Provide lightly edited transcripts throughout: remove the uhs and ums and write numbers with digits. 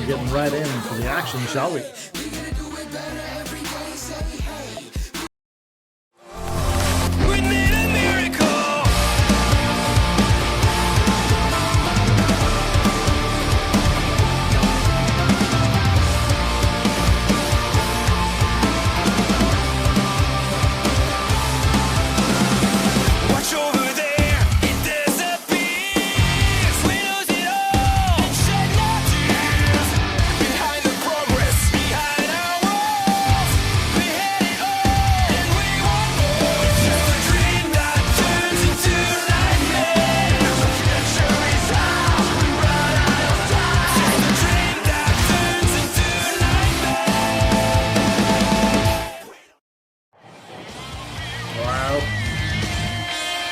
getting right into the action, shall we?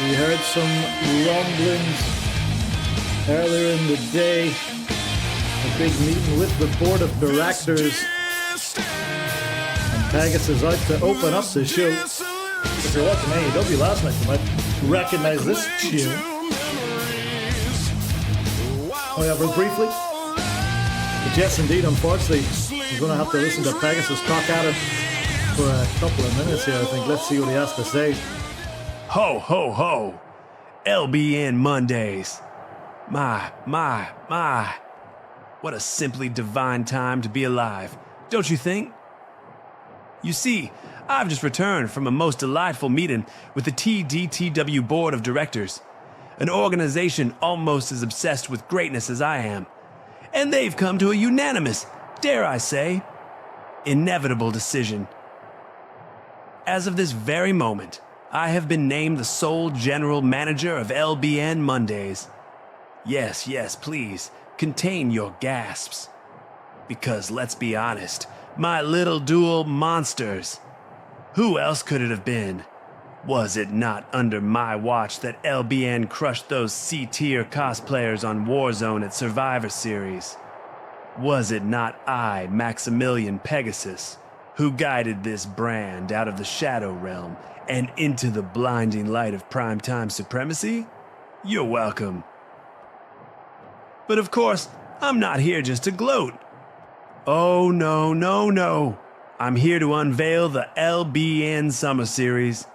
We heard some rumblings earlier in the day. A big meeting with the board of directors. And Pegasus out to open up the show. If you're watching AEW last night, you might recognize this tune. Oh yeah, real briefly. But yes, indeed, unfortunately, we're going to have to listen to Pegasus talk at it for a couple of minutes here, I think. Let's see what he has to say. Ho, ho, ho. LBN Mondays. My. What a simply divine time to be alive, don't you think? You see, I've just returned from a most delightful meeting with the TDTW Board of Directors, an organization almost as obsessed with greatness as I am. And they've come to a unanimous, dare I say, inevitable decision. As of this very moment, I have been named the sole general manager of LBN Mondays. Yes, please, contain your gasps. Because let's be honest, my little dual monsters. Who else could it have been? Was it not under my watch that LBN crushed those C-tier cosplayers on Warzone at Survivor Series? Was it not I, Maximilian Pegasus, who guided this brand out of the Shadow Realm and into the blinding light of primetime supremacy? You're welcome. But of course, I'm not here just to gloat. Oh no. I'm here to unveil the LBN Summer Series.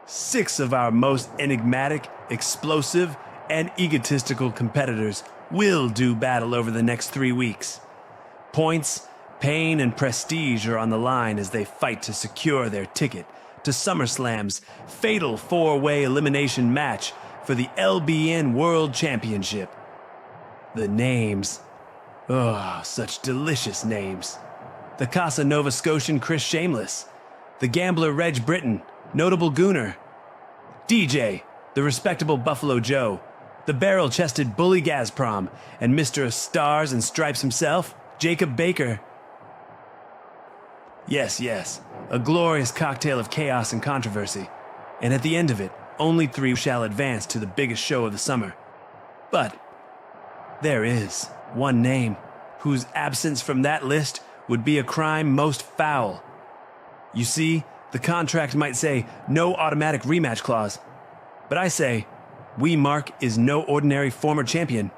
6 of our most enigmatic, explosive, and egotistical competitors will do battle over the next 3 weeks. Points, pain, and prestige are on the line as they fight to secure their ticket to SummerSlam's fatal 4-way elimination match for the LBN World Championship. The names. Oh, such delicious names. The Casa Nova Scotian Chris Shameless, the gambler Reg Britton, notable Gooner, DJ, the respectable Buffalo Joe, the barrel-chested Bully Gazprom, and Mr. Stars and Stripes himself, Jacob Baker. Yes, a glorious cocktail of chaos and controversy, and at the end of it, only 3 shall advance to the biggest show of the summer. But there is one name whose absence from that list would be a crime most foul. You see, the contract might say no automatic rematch clause, but I say, Wee Mark is no ordinary former champion.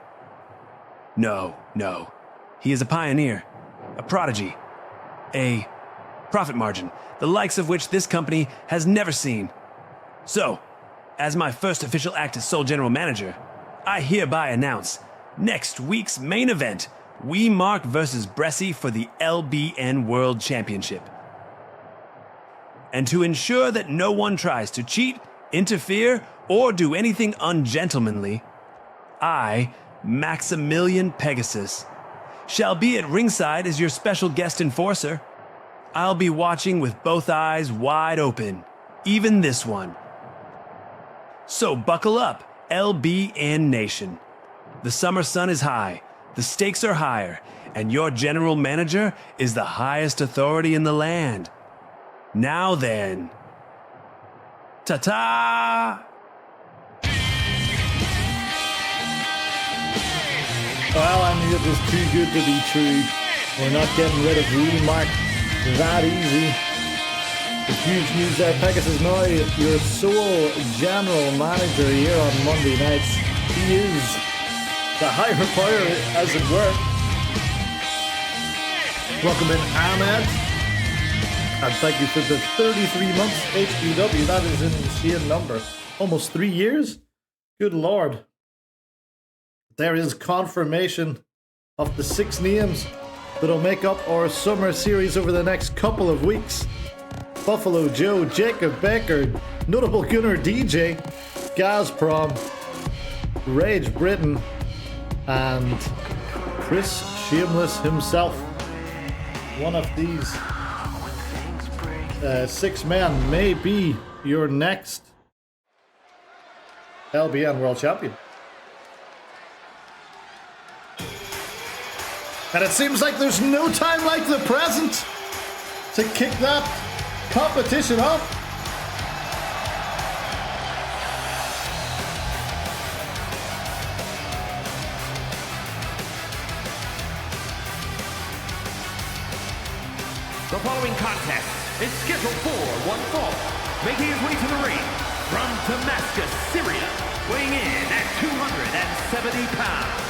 No. He is a pioneer, a prodigy, a profit margin, the likes of which this company has never seen. So, as my first official act as sole general manager, I hereby announce next week's main event, Wee Mark versus Bressie for the LBN World Championship. And to ensure that no one tries to cheat, interfere, or do anything ungentlemanly, I, Maximilian Pegasus, shall be at ringside as your special guest enforcer. I'll be watching with both eyes wide open, even this one. So buckle up, LBN Nation. The summer sun is high, the stakes are higher, and your general manager is the highest authority in the land. Now then, ta-ta! Well, I knew it was too good to be true. We're not getting rid of Wee Mark that easy. The huge news there, Pegasus now your sole general manager here on Monday nights. He is the higher power, as it were. Welcome in, Ahmed. And thank you for the 33 months HBW. That is an insane number. Almost 3 years? Good lord. There is confirmation of the 6 names that'll make up our summer series over the next couple of weeks. Buffalo Joe, Jacob Baker, Notable Gunner DJ, Gazprom, Rage Britain, and Chris Shameless himself. One of these 6 men may be your next LBN World Champion. And it seems like there's no time like the present to kick that competition off. The following contest is scheduled for one fall, making his way to the ring from Damascus, Syria, weighing in at 270 pounds,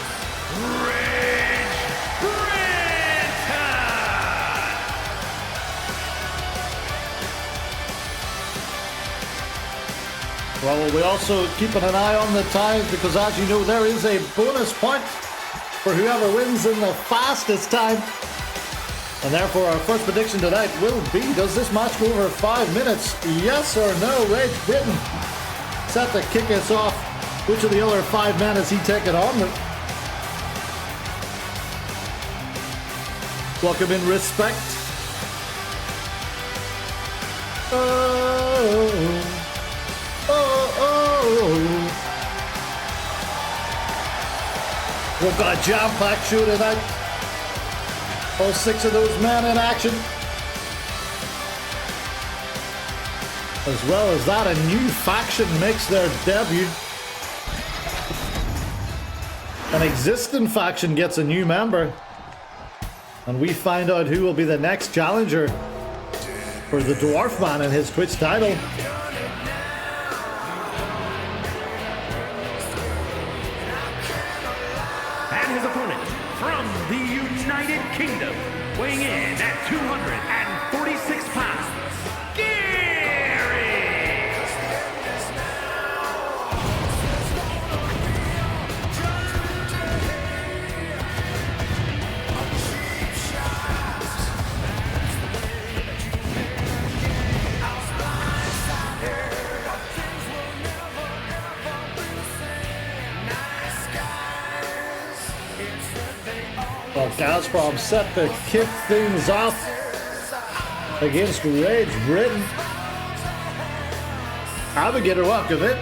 Rage Britain! Well, we'll be also keeping an eye on the times because, as you know, there is a bonus point for whoever wins in the fastest time. And therefore, our first prediction tonight will be, does this match go over 5 minutes? Yes or no? Rage Britain set to kick us off. Which of the other 5 men has he taken on? Welcome in, Respect. We've got a jam-packed show tonight. All 6 of those men in action. As well as that, a new faction makes their debut. An existing faction gets a new member. And we find out who will be the next challenger for the Dwarf Man in his Twitch title. And his opponent from the United Kingdom, weighing in at 246 pounds, Gary! Well, Gazprom set to kick things off against Rage Britain. Abigail, welcome in.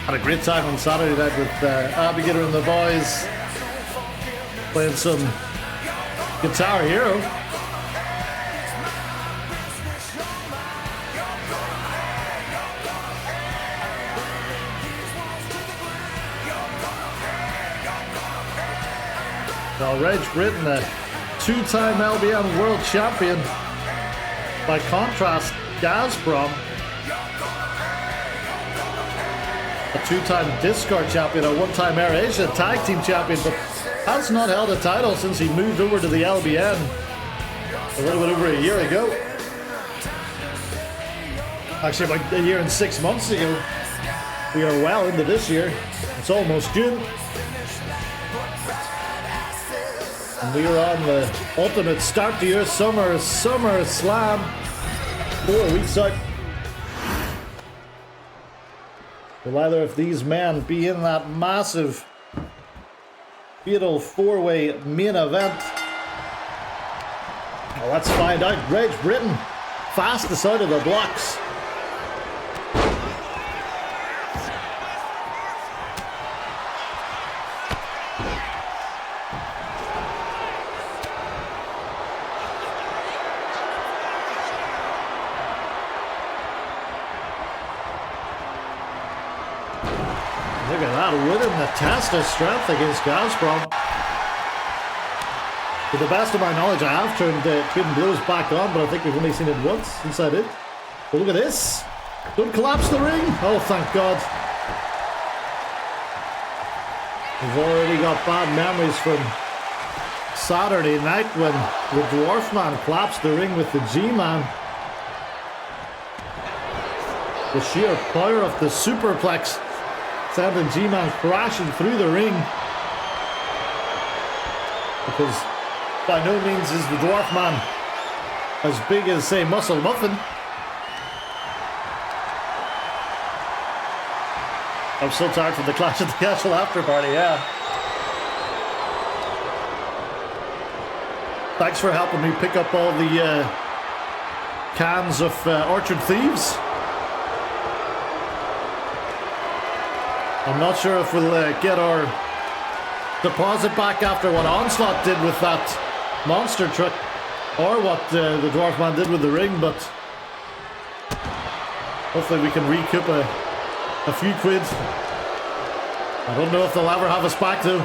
Had a great time on Saturday night with Abigail and the boys playing some Guitar Hero. Now, Rage Britain, a 2-time LBN World Champion. By contrast, Gazprom, a 2-time Discord Champion, a 1-time Air Asia Tag Team Champion, but has not held a title since he moved over to the LBN a little bit over a year ago. Actually, about a year and 6 months ago. We are well into this year. It's almost June. And we are on the ultimate start to your summer slam. 4 weeks out. Will either of these men be in that massive, fatal 4-way main event? Well, let's find out. Rage Britain, fastest out of the blocks. Look at that, winning the test of strength against Gazprom. To the best of my knowledge, I have turned Twin Blows back on, but I think we've only seen it once since I did. But look at this. Don't collapse the ring. Oh, thank God. We've already got bad memories from Saturday night when the Dwarf Man collapsed the ring with the G-Man. The sheer power of the superplex sending G-Man crashing through the ring. Because by no means is the Dwarf Man as big as, say, Muscle Muffin. I'm so tired from the Clash at the Cashel after party, yeah. Thanks for helping me pick up all the cans of Orchard Thieves. I'm not sure if we'll get our deposit back after what Onslaught did with that monster truck, or what the Dwarf Man did with the ring, but hopefully we can recoup a few quid. I don't know if they'll ever have us back though.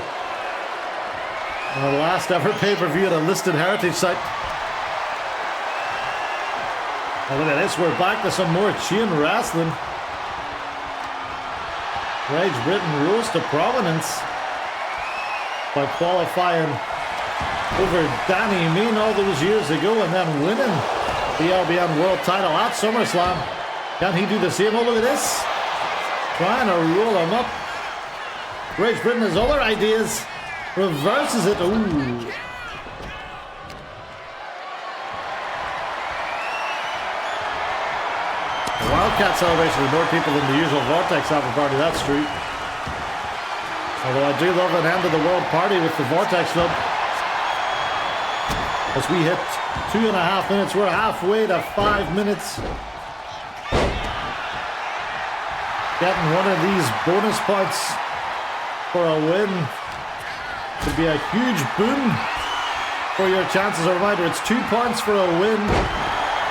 Our last ever pay-per-view at a listed heritage site. Oh, look at this, we're back to some more chain wrestling. Rage Britain rose to prominence by qualifying over Danny Mean all those years ago and then winning the LBN World title at SummerSlam. Can he do the same? Oh, look at this. Trying to roll him up. Rage Britain has other ideas. Reverses it. Ooh. Wildcat celebration with more people than the usual Vortex after party, that's true. Although I do love an end of the world party with the Vortex Club. As we hit 2.5 minutes, we're halfway to 5 minutes. Getting one of these bonus points for a win could be a huge boon for your chances. A reminder, it's 2 points for a win,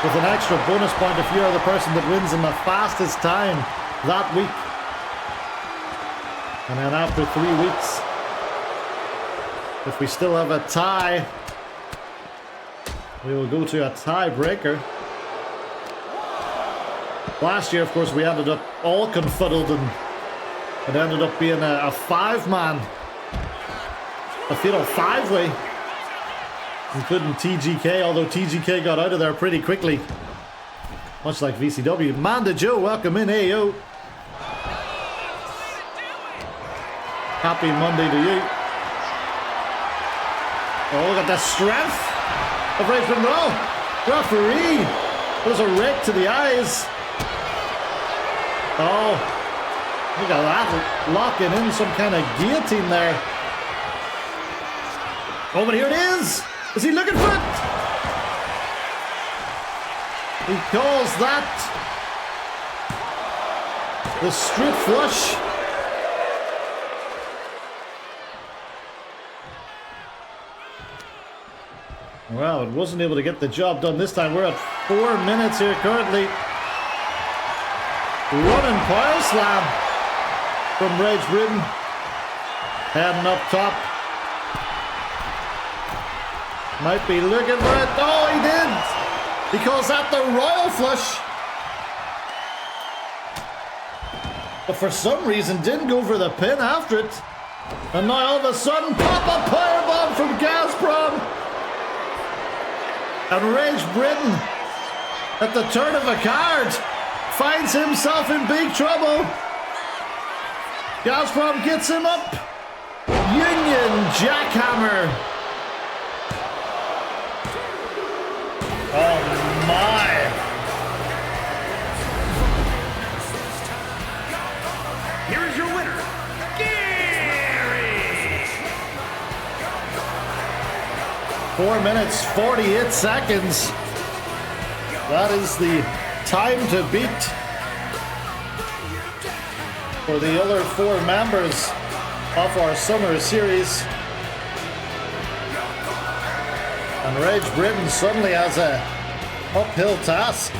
with an extra bonus point if you are the person that wins in the fastest time that week. And then after 3 weeks, if we still have a tie, we will go to a tiebreaker. Last year, of course, we ended up all confuddled and it ended up being a 5-man, a fatal 5-way. Including TGK, although TGK got out of there pretty quickly. Much like VCW. Manda Joe, welcome in, AO. Happy Monday to you. Oh, look at the strength of Rage Britain. Oh, referee. There's a rake to the eyes. Oh, look at that. Locking in some kind of guillotine there. Oh, but here it is. Is he looking for it? He calls that the street flush. Well, it wasn't able to get the job done this time. We're at 4 minutes here currently. Running power slam from Rage Britain. Heading up top. Might be looking for it. Oh, he did! He calls that the Royal Flush. But for some reason didn't go for the pin after it. And now all of a sudden, pop-up powerbomb from Gazprom. And Rage Britain, at the turn of a card, finds himself in big trouble. Gazprom gets him up. Union Jackhammer. Oh my! Here is your winner, Gary! 4 minutes, 48 seconds. That is the time to beat for the other 4 members of our summer series. And Rage Britain suddenly has a uphill task.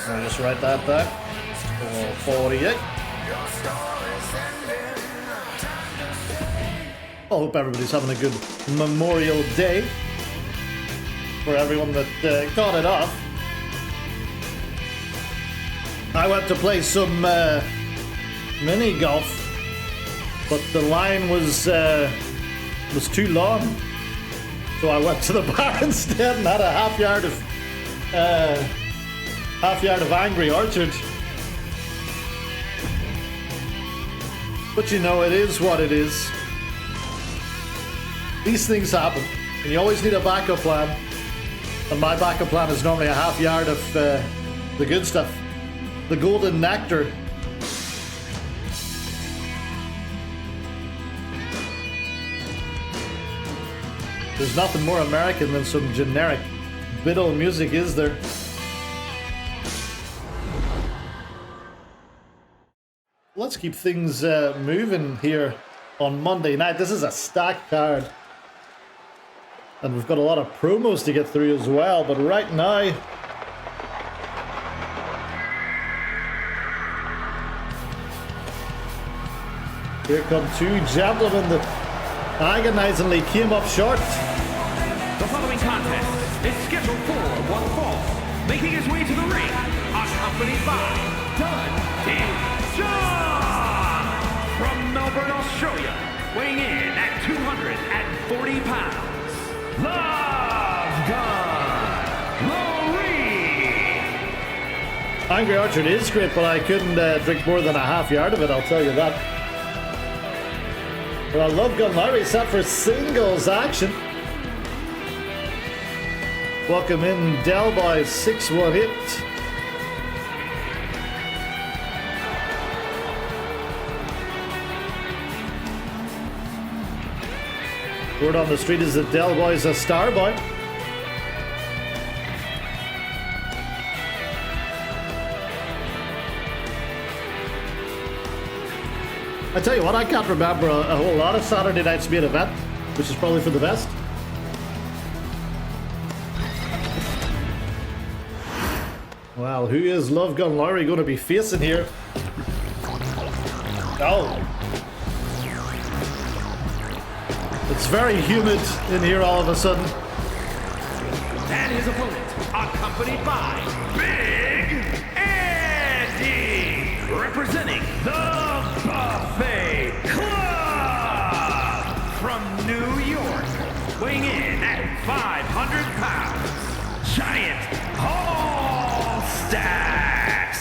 I'll just write that down. 48. I hope everybody's having a good Memorial Day for everyone that got it off. I went to play some mini golf, but the line was was too long. So I went to the bar instead and had a half yard of Angry Orchard. But you know, it is what it is. These things happen, and you always need a backup plan. And my backup plan is normally a half yard of the good stuff, the golden nectar. There's nothing more American than some generic biddle music, is there? Let's keep things moving here on Monday night. This is a stacked card. And we've got a lot of promos to get through as well. But right now, here come two gentlemen that agonizingly came up short. The following contest is scheduled for one fall. Making his way to the ring, accompanied by John from Melbourne, Australia, weighing in at 240 pounds. Love Gun Laurie. Angry Orchard is great, but I couldn't drink more than a half yard of it, I'll tell you that. Well, Love Gun Laurie set for singles action. Welcome in Del Boy 618. Word on the street is that Del Boy's a star boy. I tell you what, I can't remember a whole lot of Saturday night's main event, which is probably for the best. Well, who is Love Gun Laurie going to be facing here? Oh. It's very humid in here all of a sudden. And his opponent, accompanied by Big Andy, representing the Buffet Club from New York, weighing in at 500 pounds, Giant Hall Stacks.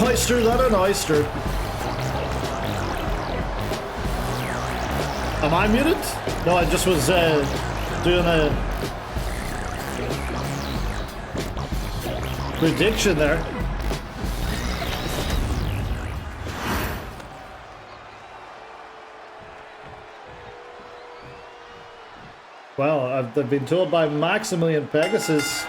Oyster, not an oyster. Am I muted? No, I just was doing a prediction there. Well, I've been told by Maximilian Pegasus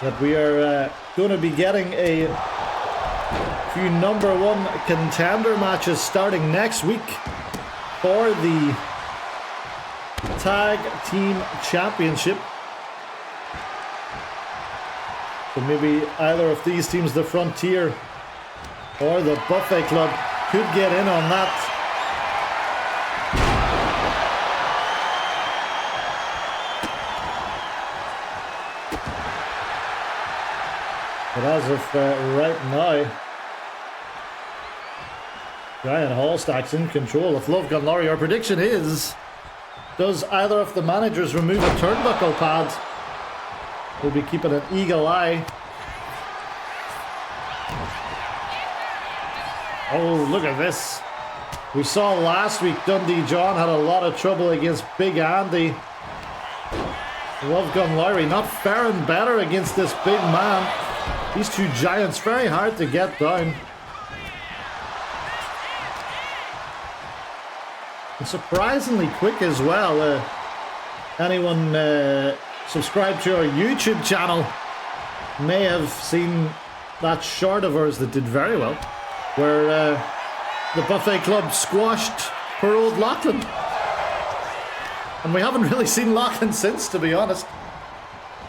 that we are going to be getting a few #1 contender matches starting next week for the Tag Team Championship. So maybe either of these teams, the Frontier or the Buffet Club, could get in on that. But as of right now, Giant Hallstack's in control of Love Gun Laurie. Our prediction is, does either of the managers remove a turnbuckle pad? We'll be keeping an eagle eye. Oh, look at this. We saw last week Dundee John had a lot of trouble against Big Andy. Love Gun Laurie not faring better against this big man. These two giants very hard to get down. And surprisingly quick as well. Anyone subscribed to our YouTube channel may have seen that short of ours that did very well, where the Buffet Club squashed for old Lachlan. And we haven't really seen Lachlan since, to be honest.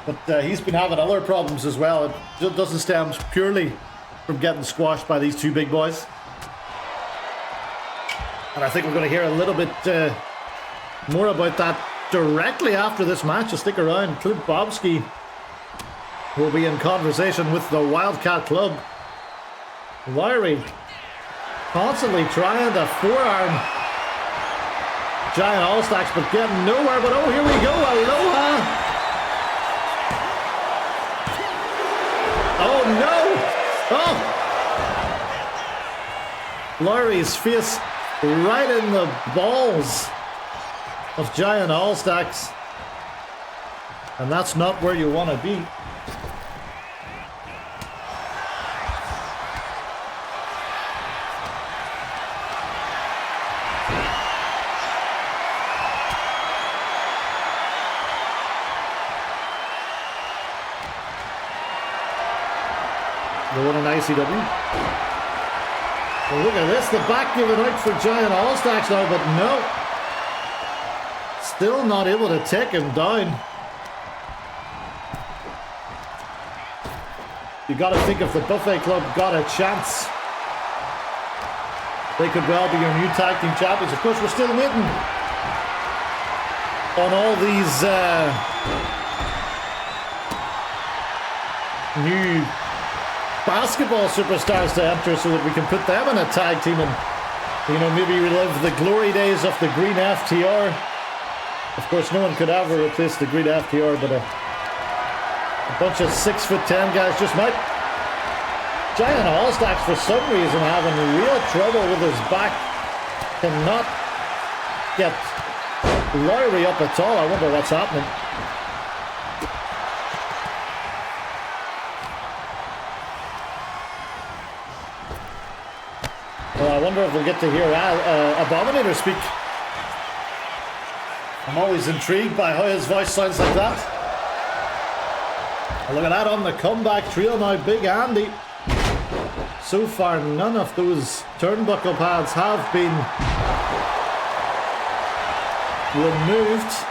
But he's been having other problems as well. It doesn't stem purely from getting squashed by these two big boys. And I think we're going to hear a little bit more about that directly after this match. So stick around. Clint Bobski will be in conversation with the Wildcat Club. Lowry constantly trying to forearm Giant Allstacks, but getting nowhere. But oh, here we go. Aloha. Oh no. Oh. Lowry's face right in the balls of Giant Allstacks. And that's not where you want to be. Going an ICW. Well, look at this, the back giving out for Giant Allstacks now, but no. Still not able to take him down. You got to think if the Buffet Club got a chance, they could well be your new tag team champions. Of course, we're still waiting on all these new basketball superstars to enter so that we can put them in a tag team and, you know, maybe relive the glory days of the Green FTR. Of course, no one could ever replace the Green FTR, but a bunch of 6'10" guys just might. Giant Allstacks, for some reason, having real trouble with his back. Cannot get Lowry up at all. I wonder what's happening. Well, I wonder if we'll get to hear Abominator speak. I'm always intrigued by how his voice sounds like that. Well, look at that on the comeback trail now, Big Andy. So far, none of those turnbuckle pads have been removed.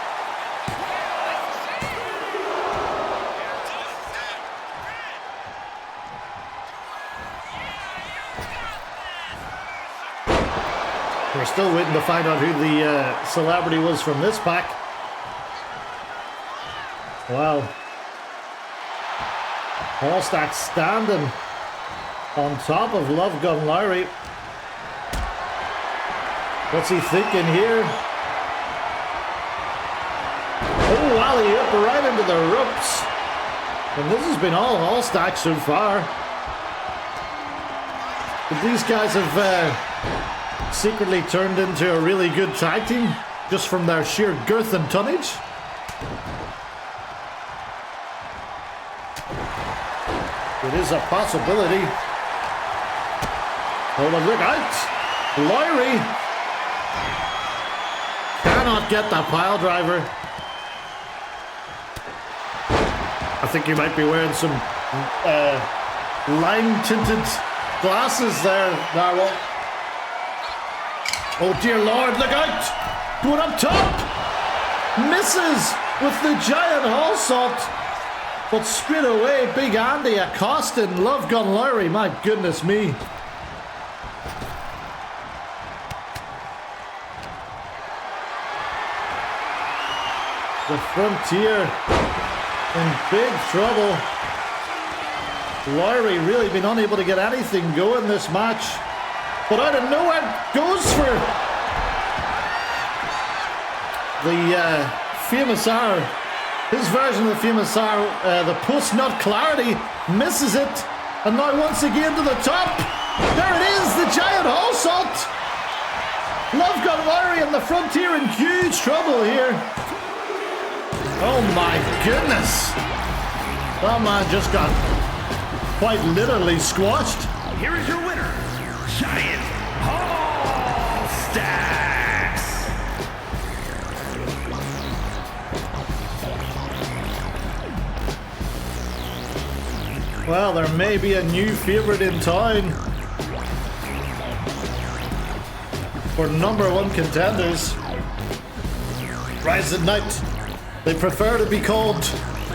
We're still waiting to find out who the celebrity was from this pack. Wow. Allstacks standing on top of Love Gun Lowry. What's he thinking here? Oh, alley-oop right into the ropes. And this has been all Allstacks so far. But these guys have secretly turned into a really good tag team just from their sheer girth and tonnage. It is a possibility. Oh, but look out! Lowry cannot get that pile driver. I think he might be wearing some lime-tinted glasses there, Narwhal. Oh dear Lord, look out! Going up top! Misses with the giant Allsalt. But straight away, Big Andy accosting Love Gun Lowry. My goodness me. The Frontier in big trouble. Lowry really been unable to get anything going this match. But out of nowhere goes for the famous hour. His version of the famous hour, the post-nut clarity, misses it. And now once again to the top. There it is, the giant Allsalt. Love Gun Lowry and the Frontier in huge trouble here. Oh my goodness. That man just got quite literally squashed. Here is your winner, Giant Allstacks. Well, there may be a new favorite in town. for #1 contenders. Rise at night. They prefer to be called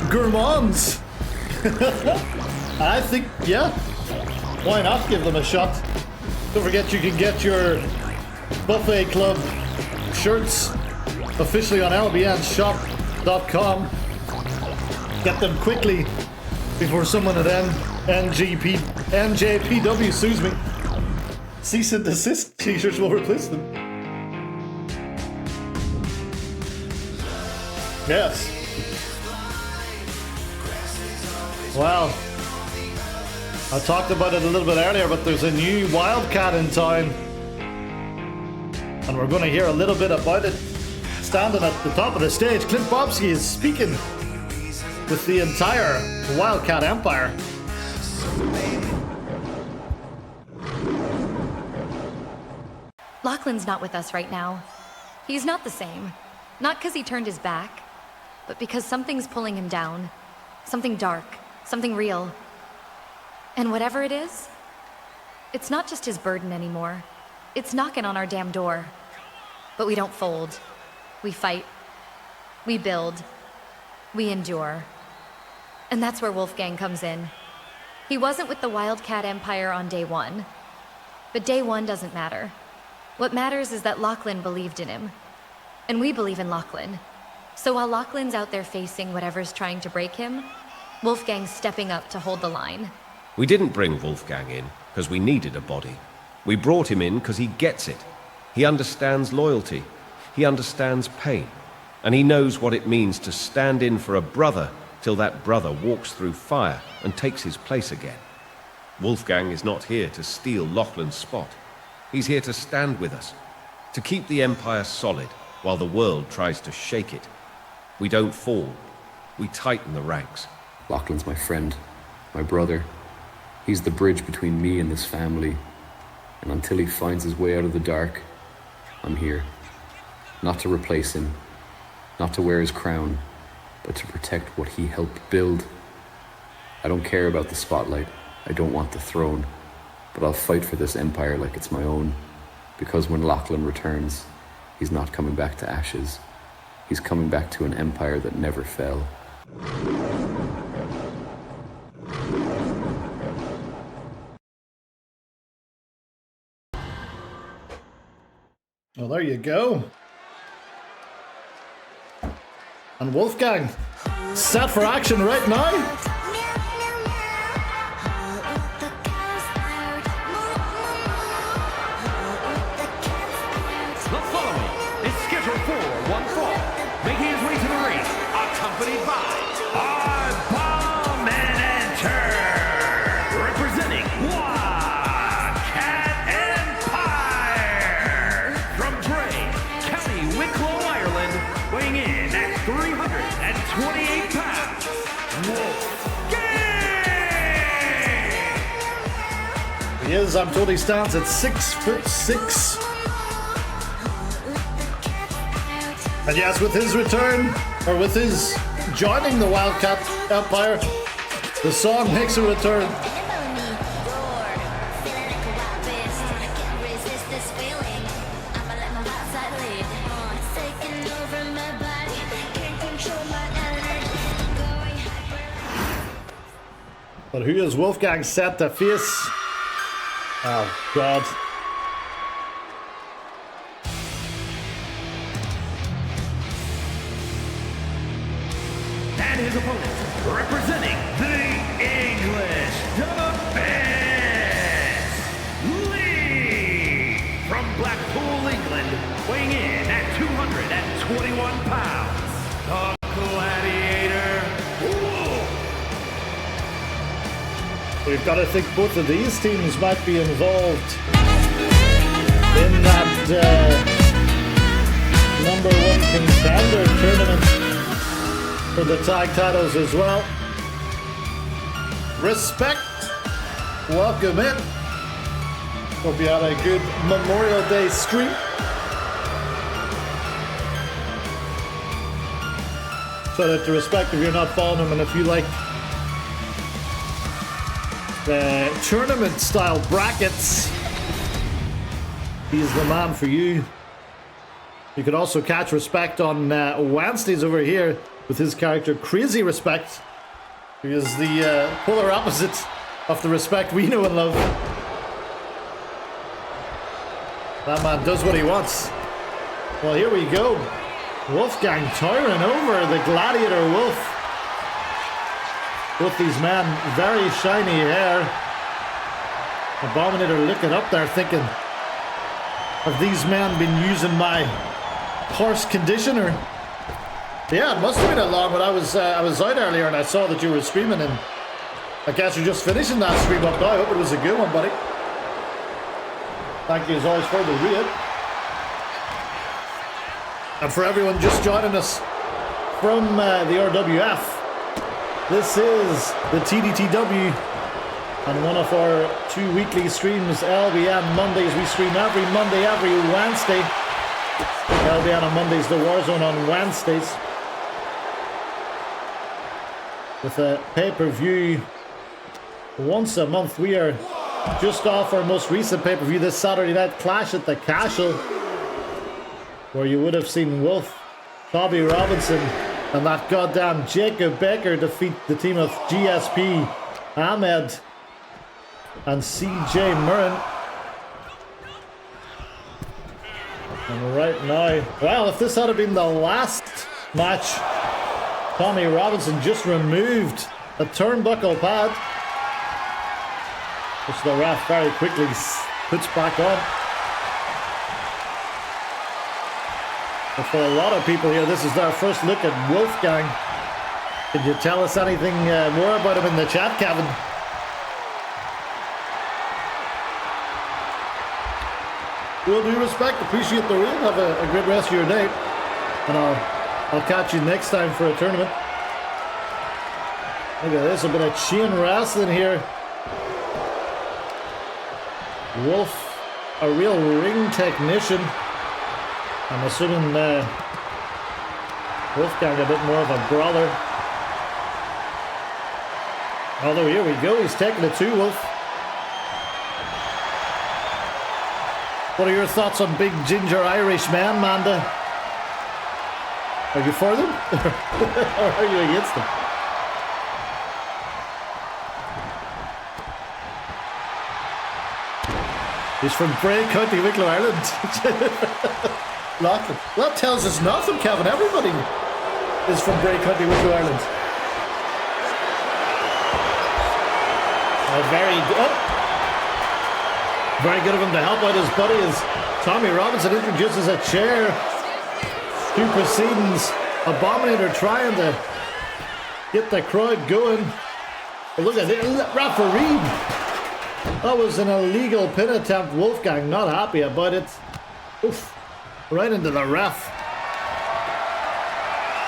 gourmands. I think, yeah, why not give them a shot? Don't forget you can get your Buffet Club shirts officially on LBNshop.com. Get them quickly before someone at NJPW sues me. Cease and desist t-shirts will replace them. Yes. Well, I talked about it a little bit earlier, but there's a new Wildcat in town. And we're going to hear a little bit about it. Standing at the top of the stage, Clint Bobsky is speaking with the entire Wildcat Empire. Lachlan's not with us right now. He's not the same. Not because he turned his back, but because something's pulling him down. Something dark, something real. And whatever it is, it's not just his burden anymore. It's knocking on our damn door. But we don't fold. We fight. We build. We endure. And that's where Wolfgang comes in. He wasn't with the Wildcat Empire on day one. But day one doesn't matter. What matters is that Lachlan believed in him. And we believe in Lachlan. So while Lachlan's out there facing whatever's trying to break him, Wolfgang's stepping up to hold the line. We didn't bring Wolfgang in because we needed a body. We brought him in because he gets it. He understands loyalty. He understands pain. And he knows what it means to stand in for a brother till that brother walks through fire and takes his place again. Wolfgang is not here to steal Lachlan's spot. He's here to stand with us, to keep the Empire solid while the world tries to shake it. We don't fall. We tighten the ranks. Lachlan's my friend, my brother. He's the bridge between me and this family. And until he finds his way out of the dark, I'm here. Not to replace him, not to wear his crown, but to protect what he helped build. I don't care about the spotlight. I don't want the throne. But I'll fight for this empire like it's my own. Because when Lachlan returns, he's not coming back to ashes. He's coming back to an empire that never fell. Well, there you go. And Wolfgang, set for action right now. The following is scheduled for one fall, making his way to the ring, accompanied by our Bomb and Enter, representing Wildcat Empire, from Bray, County Wicklow, Ireland, weighing in at 328 pounds, Wolfgang! He is, I'm told he stands at 6'6". And yes, with his return, or with his joining the Wildcat Empire, the song makes a return. But who is Wolfgang set to face? Oh, God. And his opponent, representing the English Defense League, from Blackpool, England, weighing in at 221 pounds, the Gladiator Wolf. We've got to think both of these teams might be involved in that #1 contender tournament for the tag titles as well. Respect. Welcome in. Hope you had a good Memorial Day stream. Shout out to Respect if you're not following him, and if you like the tournament style brackets, He's the man for you. You could also catch Respect on Wednesdays over here with his character Crazy Respect. He is the polar opposite of the Respect we know and love. That man does what he wants. Well, here we go. Wolfgang towering over the Gladiator Wolf. Both these men, very shiny hair. Abominator looking up there thinking, have these men been using my horse conditioner? Yeah, it must have been a long one. I was out earlier and I saw that you were streaming, and I guess you're just finishing that stream up now. I hope it was a good one, buddy. Thank you as always for the read. And for everyone just joining us from the RWF, this is the TDTW and one of our 2 weekly streams, LBN Mondays. We stream every Monday, every Wednesday. LBN on Mondays, the Warzone on Wednesdays. With a pay-per-view once a month. We are just off our most recent pay-per-view, this Saturday night clash at the Cashel, where you would have seen Wolf, Bobby Robinson, and that goddamn Jacob Baker defeat the team of GSP, Ahmed, and CJ Murren. And right now, well, if this had been the last match, Tommy Robinson just removed a turnbuckle pad, which the ref very quickly puts back on. But for a lot of people here, this is their first look at Wolfgang. Can you tell us anything more about him in the chat, Kevin? Will do respect, appreciate the rain. Have a great rest of your day, and I'll catch you next time for a tournament. Look at this, a bit of chain wrestling here. Wolf, a real ring technician. I'm assuming Wolfgang a bit more of a brawler. Although here we go, he's taking it to Wolf. What are your thoughts on big ginger Irish man, Manda? Are you for them? Or are you against them? He's from Bray, County Wicklow, Ireland. Nothing. That tells us nothing, Kevin. Everybody is from Bray, County Wicklow, Ireland. Very good of him to help out his buddy as Tommy Robinson introduces a chair to proceedings. Abominator trying to get the crowd going. But look at it, referee. That was an illegal pin attempt. Wolfgang not happy about it. Oof. Right into the ref.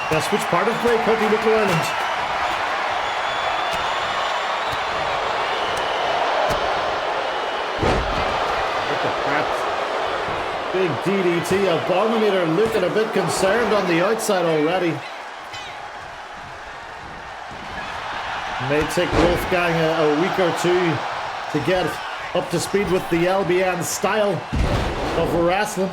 Guess which part of Bray, County Wicklow, Ireland? Look at that. Big DDT. Abominator looking a bit concerned on the outside already. May take Wolfgang a week or two to get up to speed with the LBN style of wrestling.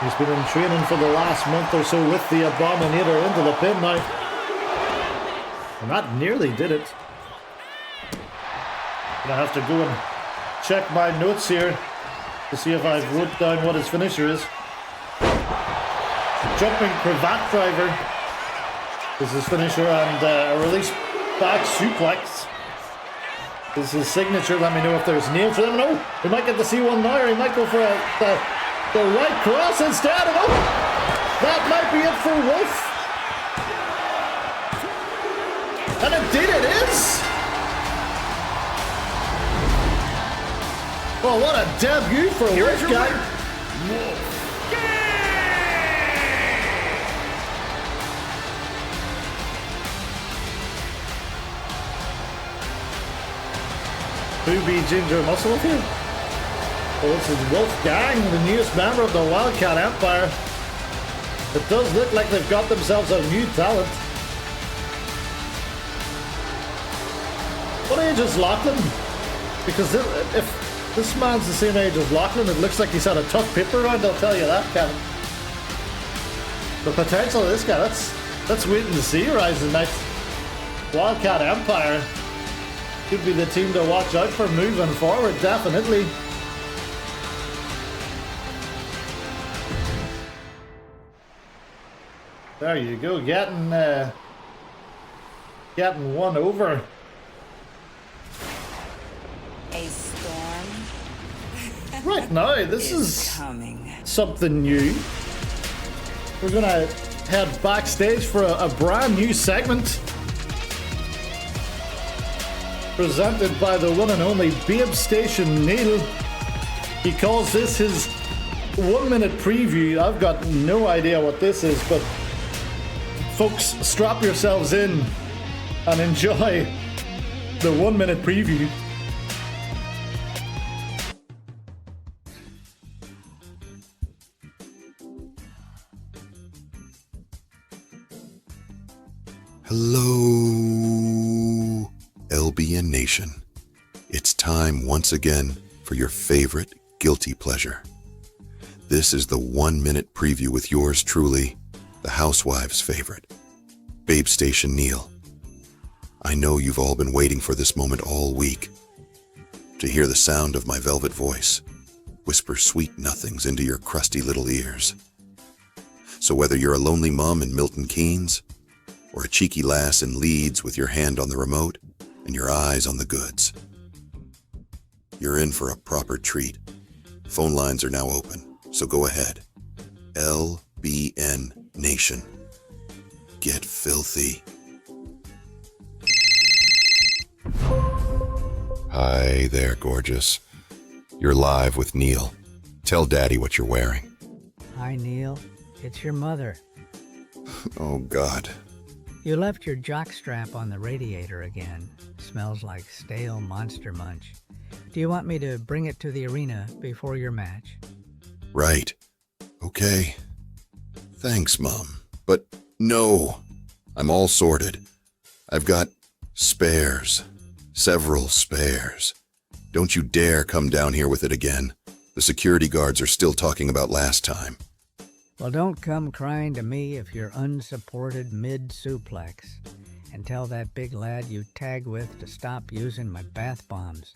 He's been in training for the last month or so with the Abominator into the pin now. And that nearly did it. Gonna have to go and check my notes here to see if I've wrote down what his finisher is. Jumping cravat driver is his finisher, and a release back suplex is his signature. Let me know if there's names for them. No, we might get to see one now, or he might go for the right cross instead. Oh, that might be it for Wolf. And indeed it is. Well, what a debut for Wolfgang. Who be Ginger Muscle here? Well, this is Wolfgang, the newest member of the Wildcat Empire. It does look like they've got themselves a new talent. What age is Lachlan? Because if this man's the same age as Lachlan, it looks like he's had a tough paper round, I'll tell you that, Kevin. The potential of this guy, let's wait and see. Rising Knights Wildcat Empire could be the team to watch out for moving forward, definitely. There you go, getting one over. A storm Right now, this is coming. something new. We're gonna head backstage for a brand new segment presented by the one and only Babe Station Neil. He calls this his 1 minute preview. I've got no idea what this is, but folks, strap yourselves in and enjoy the 1 minute preview. Hello, LBN Nation. It's time once again for your favorite guilty pleasure. This is the 1 minute preview with yours truly, the housewives' favorite, Babe Station Neil. I know you've all been waiting for this moment all week, to hear the sound of my velvet voice whisper sweet nothings into your crusty little ears. So whether you're a lonely mom in Milton Keynes, or a cheeky lass in Leeds with your hand on the remote and your eyes on the goods, you're in for a proper treat. Phone lines are now open, so go ahead. LBN Nation. Get filthy. Hi there, gorgeous. You're live with Neil. Tell Daddy what you're wearing. Hi, Neil. It's your mother. Oh, God. You left your jockstrap on the radiator again. Smells like stale Monster Munch. Do you want me to bring it to the arena before your match? Right. Okay. Thanks, Mom. But no. I'm all sorted. I've got spares. Several spares. Don't you dare come down here with it again. The security guards are still talking about last time. Well, don't come crying to me if you're unsupported mid-suplex. And tell that big lad you tag with to stop using my bath bombs.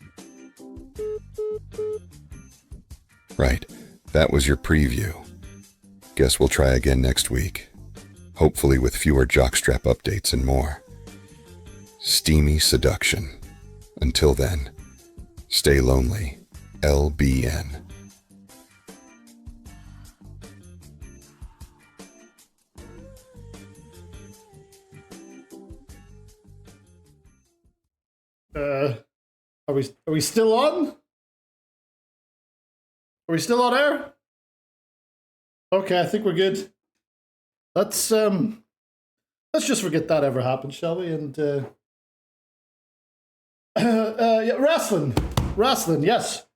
Right. That was your preview. Guess we'll try again next week. Hopefully with fewer jockstrap updates and more. Steamy seduction. Until then, stay lonely. LBN. Are we still on? Are we still on air? Okay, I think we're good. Let's just forget that ever happened, shall we? And yeah, wrestling, yes.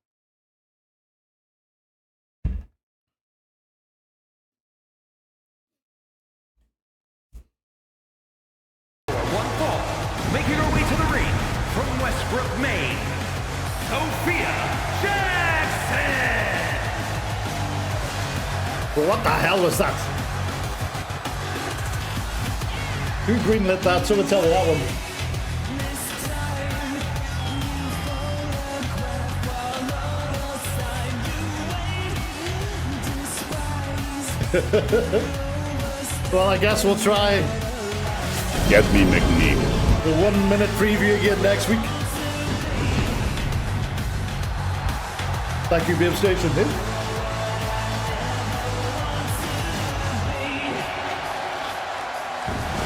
One fall, making her way to the ring from Westbrook, Maine, Sophia Jackson. Well, what the hell was that? Who greenlit that? Someone tell me that one. Well, I guess we'll try Get me McNeil. the 1 minute preview again next week. Thank you, Babe Station.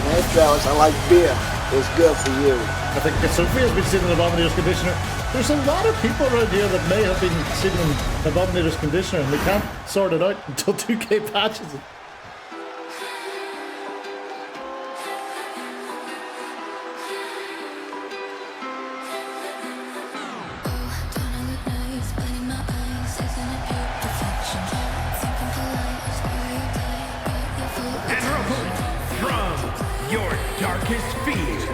Hey fellas, I like beer. It's good for you. I think Sophia's been sitting in the Abominator's conditioner. There's a lot of people around here that may have been sitting in the Abominator's conditioner and we can't sort it out until 2K patches it. And her opponent from your darkest fears,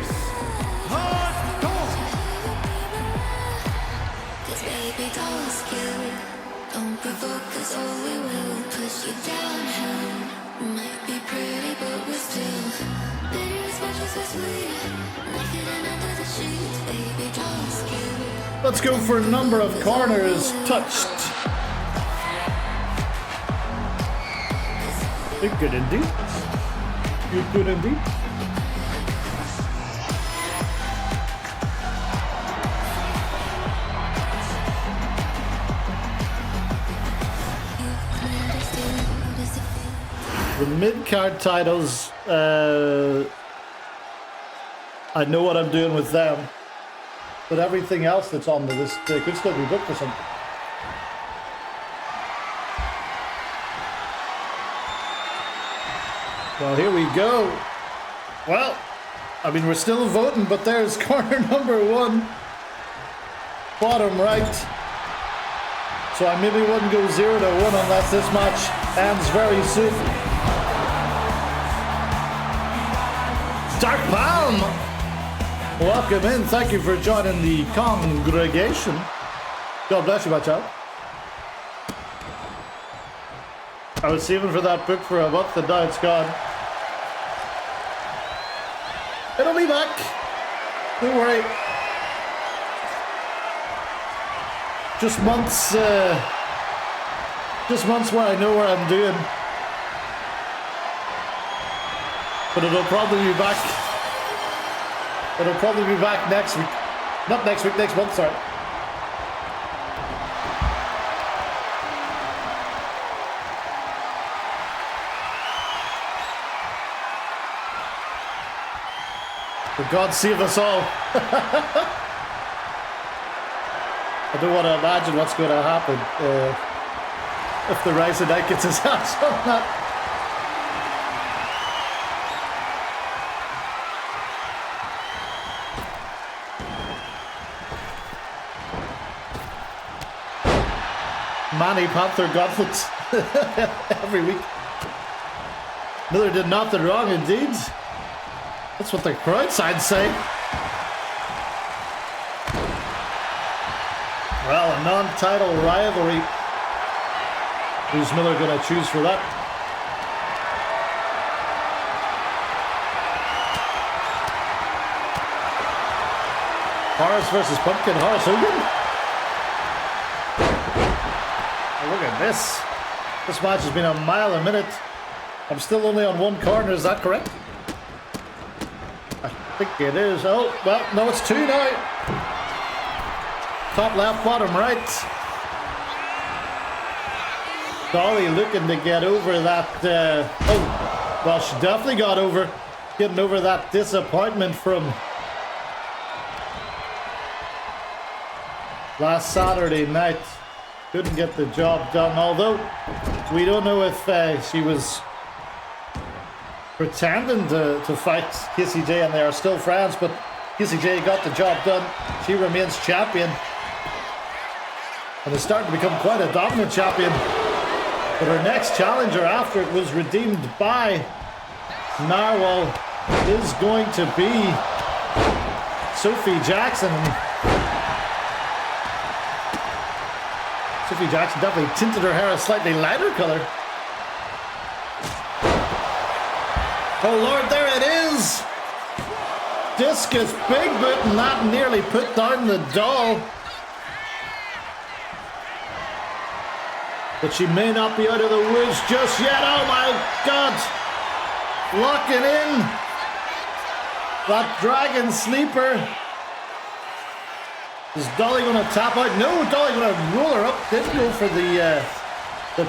Let's go for number of corners touched. Good indeed. Good indeed. The mid-card titles, I know what I'm doing with them, but everything else that's on the list could still be booked for something. Well, here we go. Well, I mean, we're still voting, but there's corner number 1, bottom right. So I maybe wouldn't go 0-1 unless this match ends very soon. Dark Palm, welcome in. Thank you for joining the congregation. God bless you, my child. I was saving for that book for a month and now it's gone. It'll be back. Don't worry. Just months where I know what I'm doing. But it'll probably be back. It'll probably be back next week. Not next week, next month, sorry. For God save us all. I don't want to imagine what's going to happen if the Rising Knight gets his hands on that. Manny Panther gauntlets every week. Miller did nothing wrong indeed. That's what the crowd side say. Well, a non-title rivalry. Who's Miller going to choose for that? Horace versus Pumpkin. Horace Hogan. Oh, look at this. This match has been a mile a minute. I'm still only on 1 corner. Is that correct? I think it is. Oh, well, no, it's 2 now. Top left, bottom right. Dolly looking to get over that. Oh, well, she definitely got over. Getting over that disappointment from last Saturday night. Couldn't get the job done. Although, we don't know if she was pretending to fight Kissy J and they are still friends, but Kissy J got the job done. She remains champion. And is starting to become quite a dominant champion. But her next challenger after it was redeemed by Narwhal is going to be Sophie Jackson. Sophie Jackson definitely tinted her hair a slightly lighter color. Oh Lord, there it is! Discus big boot, and that nearly put down the doll. But she may not be out of the woods just yet. Oh my God! Locking in that dragon sleeper. Is Dolly going to tap out? No, Dolly going to roll her up. Didn't go for the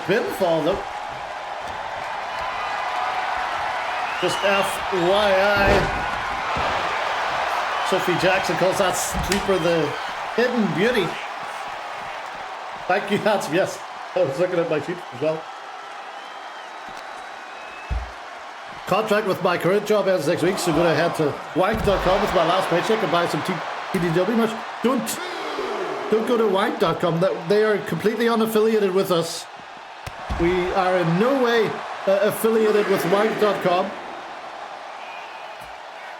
pinfall though. Just FYI. Sophie Jackson calls that sleeper the hidden beauty. Thank you, Hans. Yes. I was looking at my sheet as well. Contract with my current job ends next week, so I'm going to head to wank.com with my last paycheck and buy some TDW merch. Don't go to wank.com. They are completely unaffiliated with us. We are in no way affiliated with wank.com.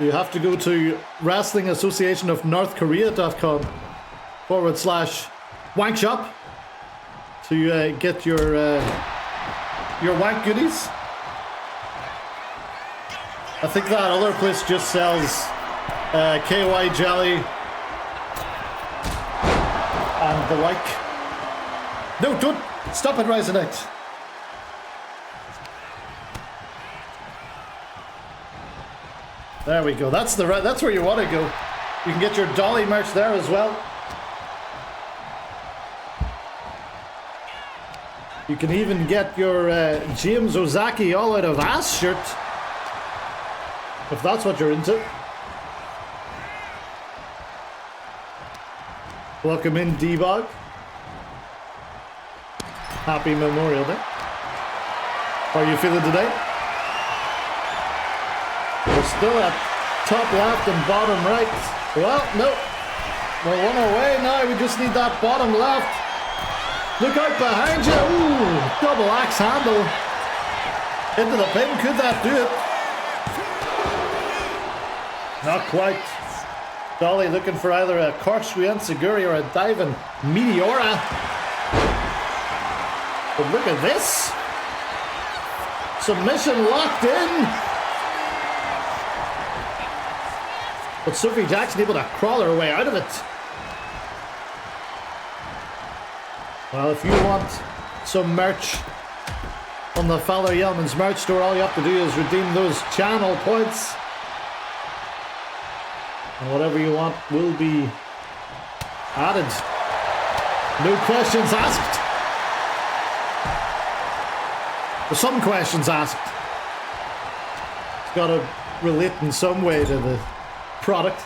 You have to go to Wrestling Association of North Korea.com /wank shop. to get your wank goodies. I think that other place just sells KY jelly and the like. No, don't stop it, Ryzenite. There we go. That's where you want to go. You can get your Dolly merch there as well. You can even get your James Ozaki All Out of Ass shirt, if that's what you're into. Welcome in, D-Bog. Happy Memorial Day. How are you feeling today? We're still at top left and bottom right. Well, no. We're one away now. We just need that bottom left. Look out behind you. Ooh, double axe handle. Into the pin. Could that do it? Not quite. Dolly looking for either a corkscrew enziguri or a diving meteora. But look at this. Submission locked in. But Sophie Jackson able to crawl her way out of it. Well, if you want some merch on the Fowler Yellman's merch store, all you have to do is redeem those channel points. And whatever you want will be added. No questions asked. There's some questions asked. It's got to relate in some way to the product.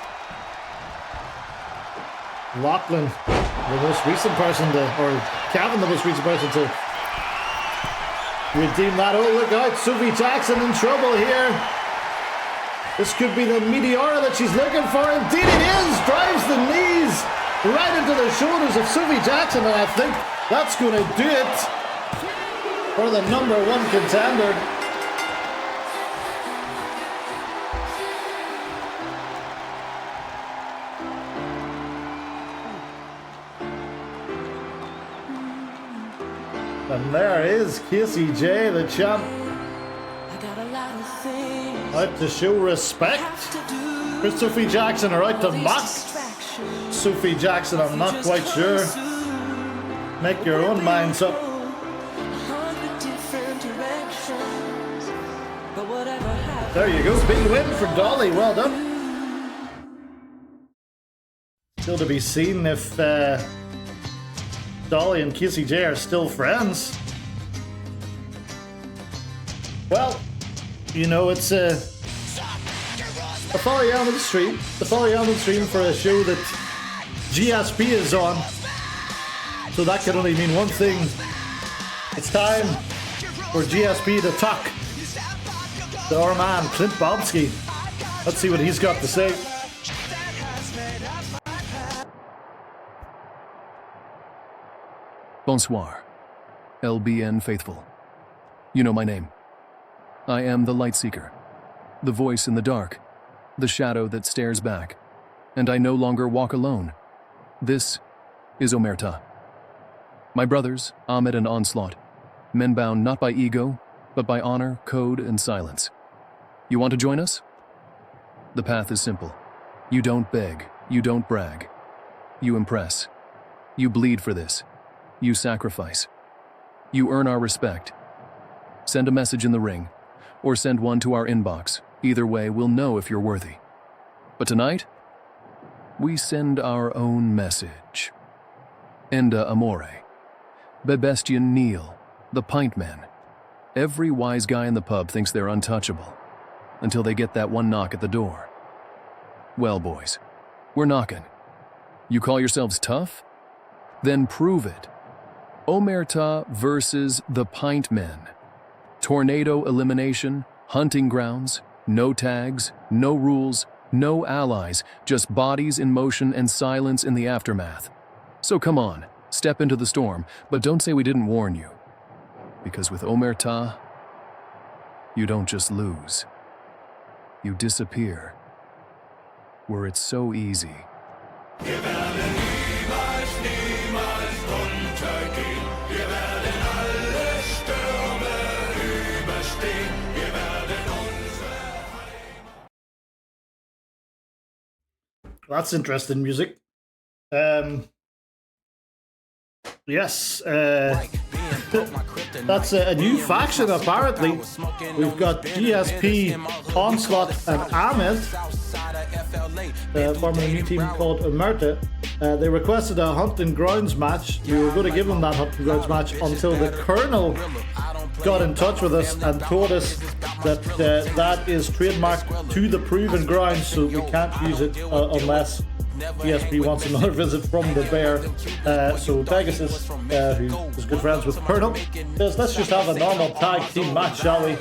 Lachlan, the most recent person to, or Kevin, the most recent person to redeem that. Oh, look out, Sophie Jackson in trouble here. This could be the meteora that she's looking for. Indeed it is. Drives the knees right into the shoulders of Sophie Jackson, and I think that's going to do it for the #1 contender. And there is Casey J, the champ, out to show respect. For Sophie Jackson or out to mock Sophie Jackson, I'm not quite sure. Make your own minds up. There you go, big win for Dolly, well done. Still to be seen if Dolly and Casey J are still friends. Well, you know, it's a follow you on the stream. The follow you on the stream for a show that GSP is on. So that can only mean one thing. It's time for GSP to talk to our man Clint Bobsky. Let's see what he's got to say. Bonsoir, LBN faithful. You know my name. I am the Light Seeker, the voice in the dark, the shadow that stares back, and I no longer walk alone. This is Omerta. My brothers, Ahmed and Onslaught, men bound not by ego, but by honor, code, and silence. You want to join us? The path is simple. You don't beg, you don't brag. You impress. You bleed for this. You sacrifice. You earn our respect. Send a message in the ring, or send one to our inbox. Either way, we'll know if you're worthy. But tonight, we send our own message. Enda Amore, Bebestian Neil, the Pint Man. Every wise guy in the pub thinks they're untouchable, until they get that one knock at the door. Well, boys, we're knocking. You call yourselves tough? Then prove it. Omerta versus the Pint Men. Tornado elimination, hunting grounds, no tags, no rules, no allies, just bodies in motion and silence in the aftermath. So come on, step into the storm, but don't say we didn't warn you. Because with Omerta, you don't just lose. You disappear. Were it so easy. Wir werden niemals, niemals untergehen. Wir werden That's interesting music. Yes, that's a new faction apparently. We've got GSP, Onslaught, and Ahmed, forming a new team called Omerta. They requested a hunting grounds match. We were going to give them that hunting grounds match until the Colonel got in touch with us and told us that that is trademarked to the Proven Grounds, so we can't use it unless GSP wants another visit from the bear. So Pegasus, who is good friends with Colonel, says let's just have a normal tag team match, shall we?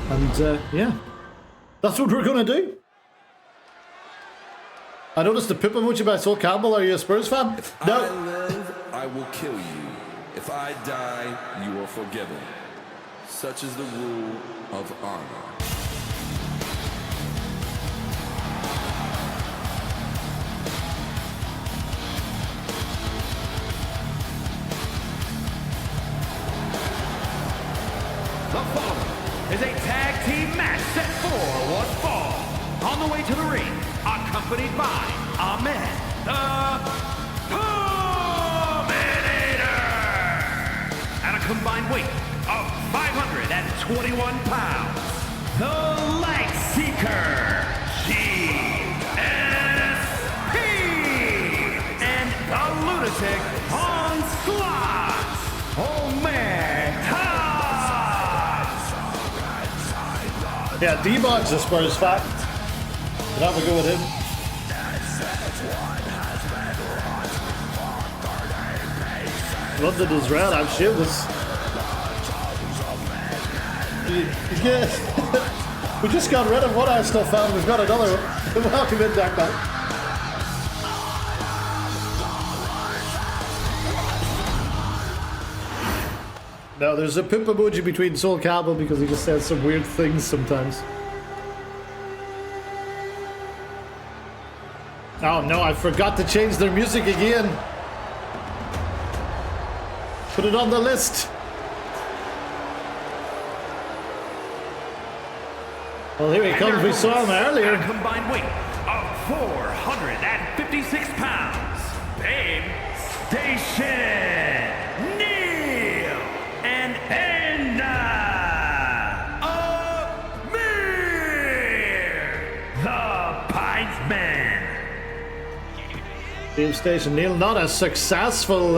And yeah, that's what we're going to do. I noticed the pip emoji by Sol Campbell. Are you a Spurs fan? No. I live, I will kill you. If I die, you are forgiven. Such is the rule of honor. The following is a tag team match set for one fall. On the way to the ring, accompanied by Ahmed, the Dominator, at a combined weight of 521 pounds, the Light Seeker, GSP, and the Lunatic Onslaught, Omega. Yeah, D-Bog's a Spurs fan. But have a go with him. London is red, I'm shameless. Yeah. We just got rid of one Arsenal fan, we've got another one. Welcome in, Jack Man. No, there's a pimp emoji between Sol Campbell because he just says some weird things sometimes. Oh no, I forgot to change their music again. Put it on the list. Well, here he comes. We saw him earlier. At a combined weight of 456 pounds, Babe Station, Neil, and Enda Amir, the Pintsman. Babe Station Neil, not a successful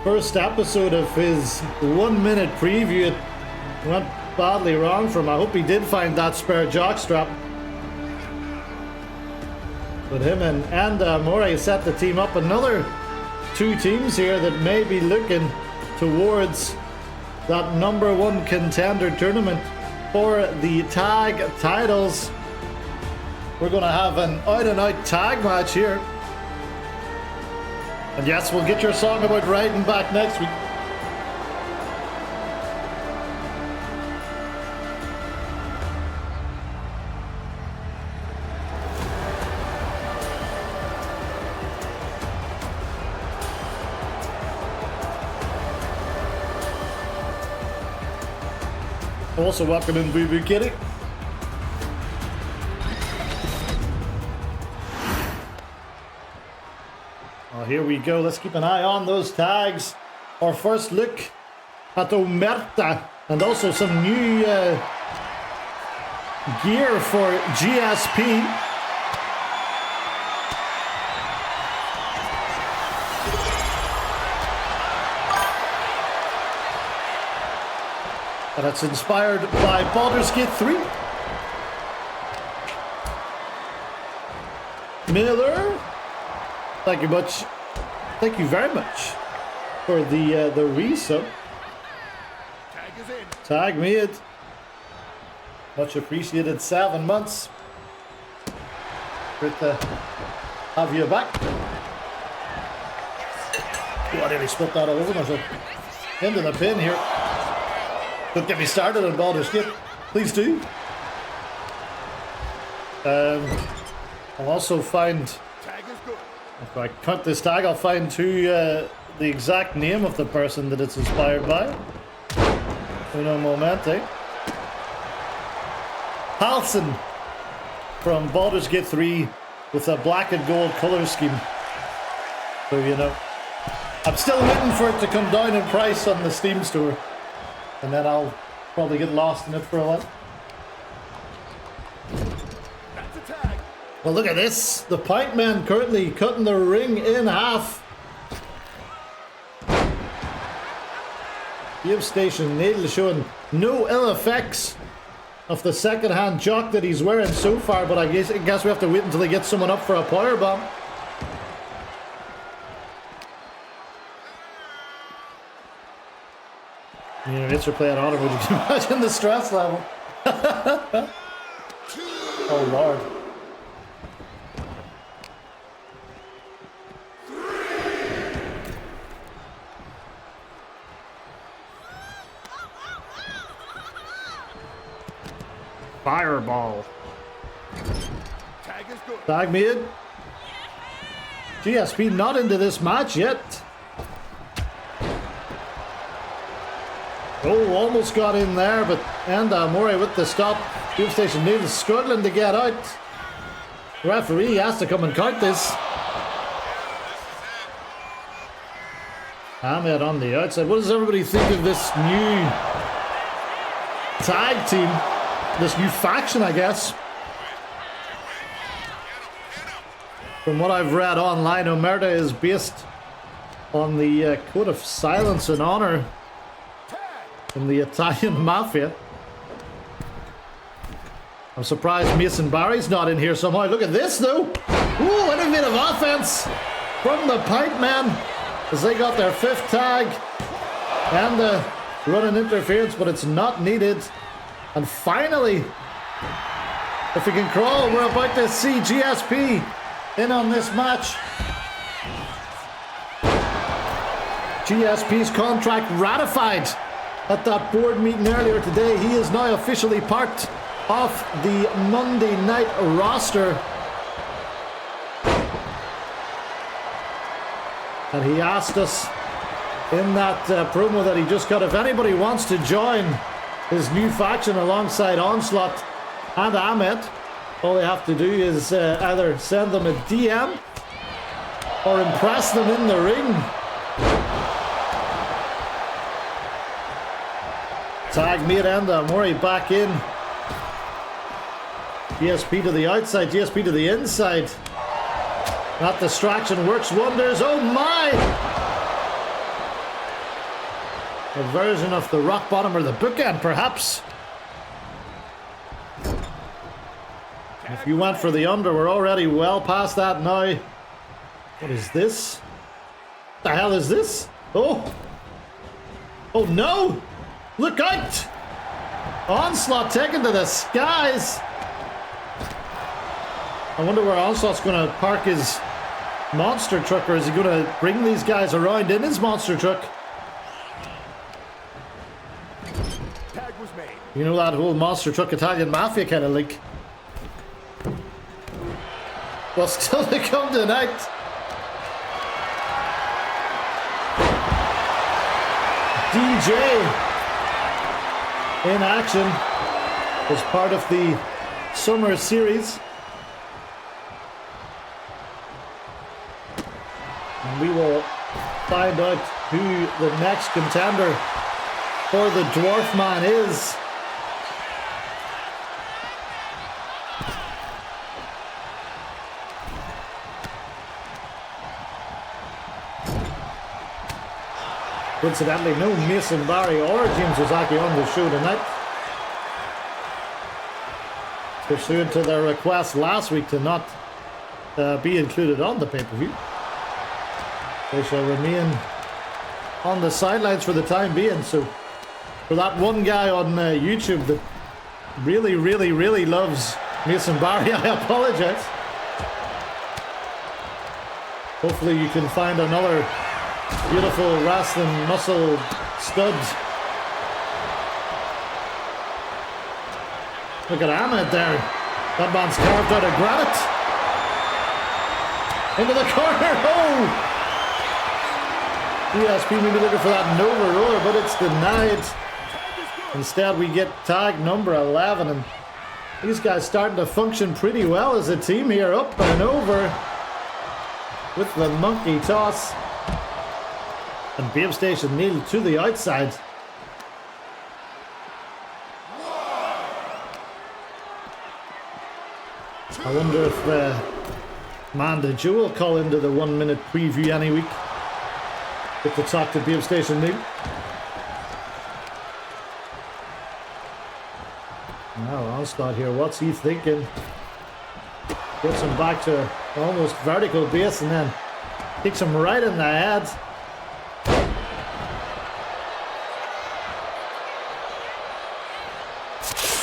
first episode of his 1 minute preview. It went badly wrong for him. I hope he did find that spare jockstrap. But him and Morey set the team up. Another two teams here that may be looking towards that #1 contender tournament for the tag titles. We're going to have an out-and-out tag match here. And yes, we'll get your song about riding back next week. Also welcome in Boo Boo Kitty. Here we go. Let's keep an eye on those tags. Our first look at Omerta and also some new gear for GSP. And it's inspired by Baldur's Gate 3. Miller, thank you much. Thank you very much for the resub. Tag is in. Tag me it. Much appreciated. 7 months. Great to have you back. Oh, I nearly spilled that all over myself. Into the pin here. Don't get me started on Baldur's Gate. Please do. I'll also find... If I cut this tag, I'll find the exact name of the person that it's inspired by. Uno momente. Halsen from Baldur's Gate 3 with a black and gold color scheme. So, you know, I'm still waiting for it to come down in price on the Steam store. And then I'll probably get lost in it for a while. Well, look at this. The Pint Man currently cutting the ring in half. Game Station Needle showing no ill effects of the second-hand jock that he's wearing so far, but I guess we have to wait until he gets someone up for a powerbomb. You know, it's playing on it, would you can imagine the stress level? Oh, Lord. Fireball. Tag made. GSP not into this match yet. Oh, almost got in there, but Murray with the stop. Tube Station Needle struggling to get out. The referee has to come and count this. Ahmed on the outside. What does everybody think of this new tag team? This new faction, I guess. From what I've read online, Omerta is based on the Code of Silence and Honor from the Italian Mafia. I'm surprised Mason Barry's not in here somehow. Look at this, though. Ooh, innovative offense from the Pint Man as they got their 5th tag. And running interference, but it's not needed. And finally, if we can crawl, we're about to see GSP in on this match. GSP's contract ratified at that board meeting earlier today. He is now officially part of the Monday night roster. And he asked us in that promo that he just got if anybody wants to join his new faction alongside Onslaught and Ahmed. All they have to do is either send them a DM or impress them in the ring. Tag made and Murray back in. GSP to the outside, GSP to the inside. That distraction works wonders. Oh my! A version of the rock bottom or the bookend, perhaps. If you went for the under, we're already well past that now. What is this? What the hell is this? Oh! Oh no! Look out! Onslaught taken to the skies. I wonder where Onslaught's going to park his monster truck, or is he going to bring these guys around in his monster truck? Tag was made. You know that whole monster truck Italian Mafia kind of link. Well, still to come tonight. DJ in action as part of the summer series. And we will find out who the next contender for the Dwarf Man is. Coincidentally, no Mason Barry or James Ozaki on the show tonight. Pursuant to their request last week to not be included on the pay-per-view. They shall remain on the sidelines for the time being. So for that one guy on YouTube that really, really, really loves Mason Barry, I apologize. Hopefully you can find another beautiful wrestling muscle stud. Look at Ahmed there. That man's carved out of granite. Into the corner. Oh! GSP maybe looking for that Nova roller, but it's denied. Instead, we get tag number 11, and These guys starting to function pretty well as a team here, up and over with the monkey toss. And Babe Station Neil to the outside. I wonder if Amanda Joe will call into the 1 minute preview any week. Get to talk to Babe Station Neil. Now Onslaught here, what's he thinking? Gets him back to almost vertical base and then kicks him right in the head.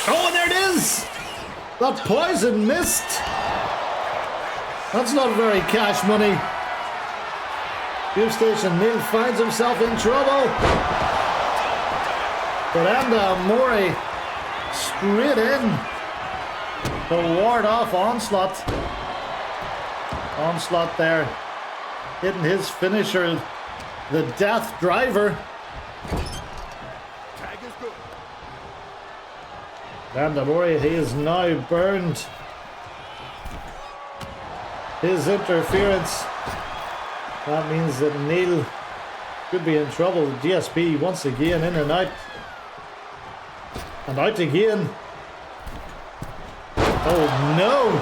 Oh, and there it is! That poison missed! That's not very cash money. Babe Station Neil finds himself in trouble. But Mori straight in to ward off Onslaught. Onslaught there hitting his finisher, the Death Driver. Tag is good. Mori, he is now burned. His interference. That means that Neil could be in trouble. GSP once again in and out. And out again. Oh no!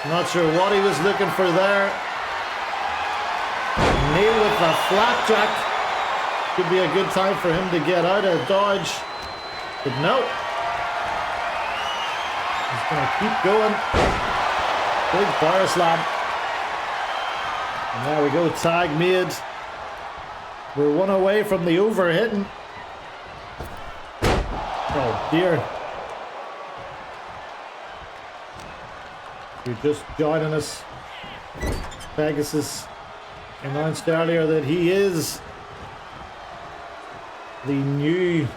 Not sure what he was looking for there. Neil with the flapjack. Could be a good time for him to get out of dodge. But no. He's going to keep going. Big power slam. And there we go, tag made. We're one away from the overhitting. Oh dear. If you're just joining us, Pegasus announced earlier that he is the new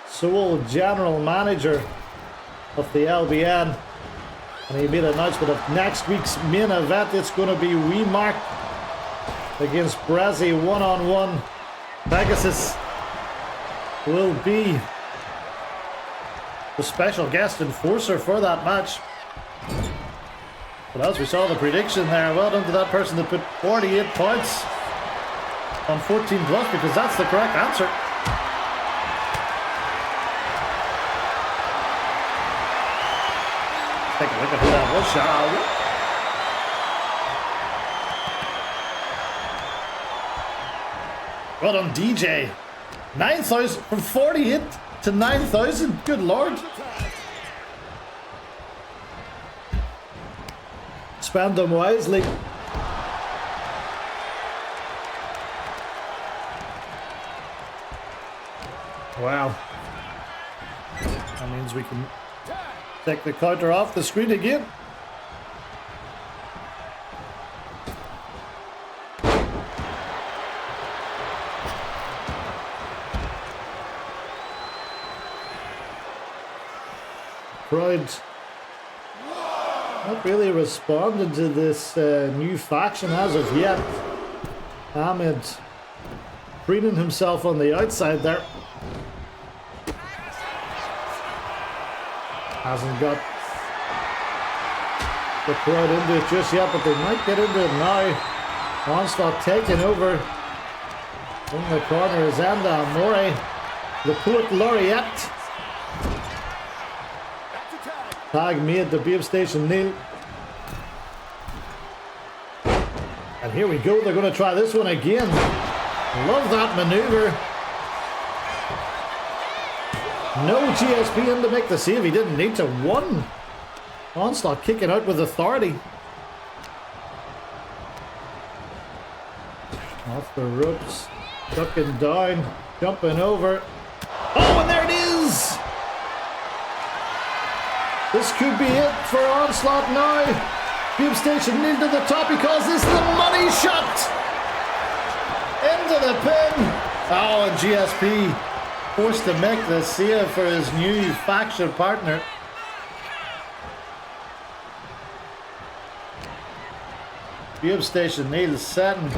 sole general manager of the LBN. And he made an announcement of next week's main event. It's going to be Wemark against Brazzy one-on-one. Pegasus will be the special guest enforcer for that match. But as we saw the prediction there, well done to that person that put 48 points on 14 plus, because that's the correct answer. Take a look at who that was, shall we? Well done, DJ. 9,000 from 48 to 9,000. Good lord. Spend them wisely. Wow. That means we can take the counter off the screen again. Crowd not really responded to this new faction as of yet. Ahmed preening himself on the outside there. Hasn't got the crowd into it just yet, but they might get into it now. Onslaught taking over. In the corner is Mori, the poet laureate. Tag made the Babe Station Neil. And here we go, they're going to try this one again. Love that maneuver. No GSP in to make the save, he didn't need to. One. Onslaught kicking out with authority. Off the ropes, ducking down, jumping over. Oh, and there it is! This could be it for Onslaught now. Babe Station Neil to the top. He calls this the money shot. Into the pin. Oh, and GSP forced to make the save for his new faction partner. Babe Station Neil setting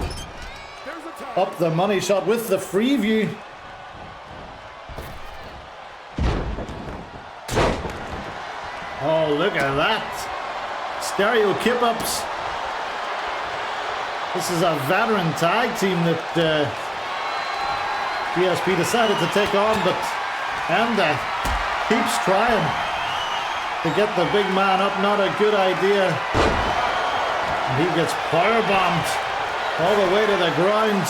up the money shot with the free view. at that. Stereo kip-ups. This is a veteran tag team that GSP decided to take on, but Enda keeps trying to get the big man up. Not a good idea. And he gets powerbombed all the way to the ground.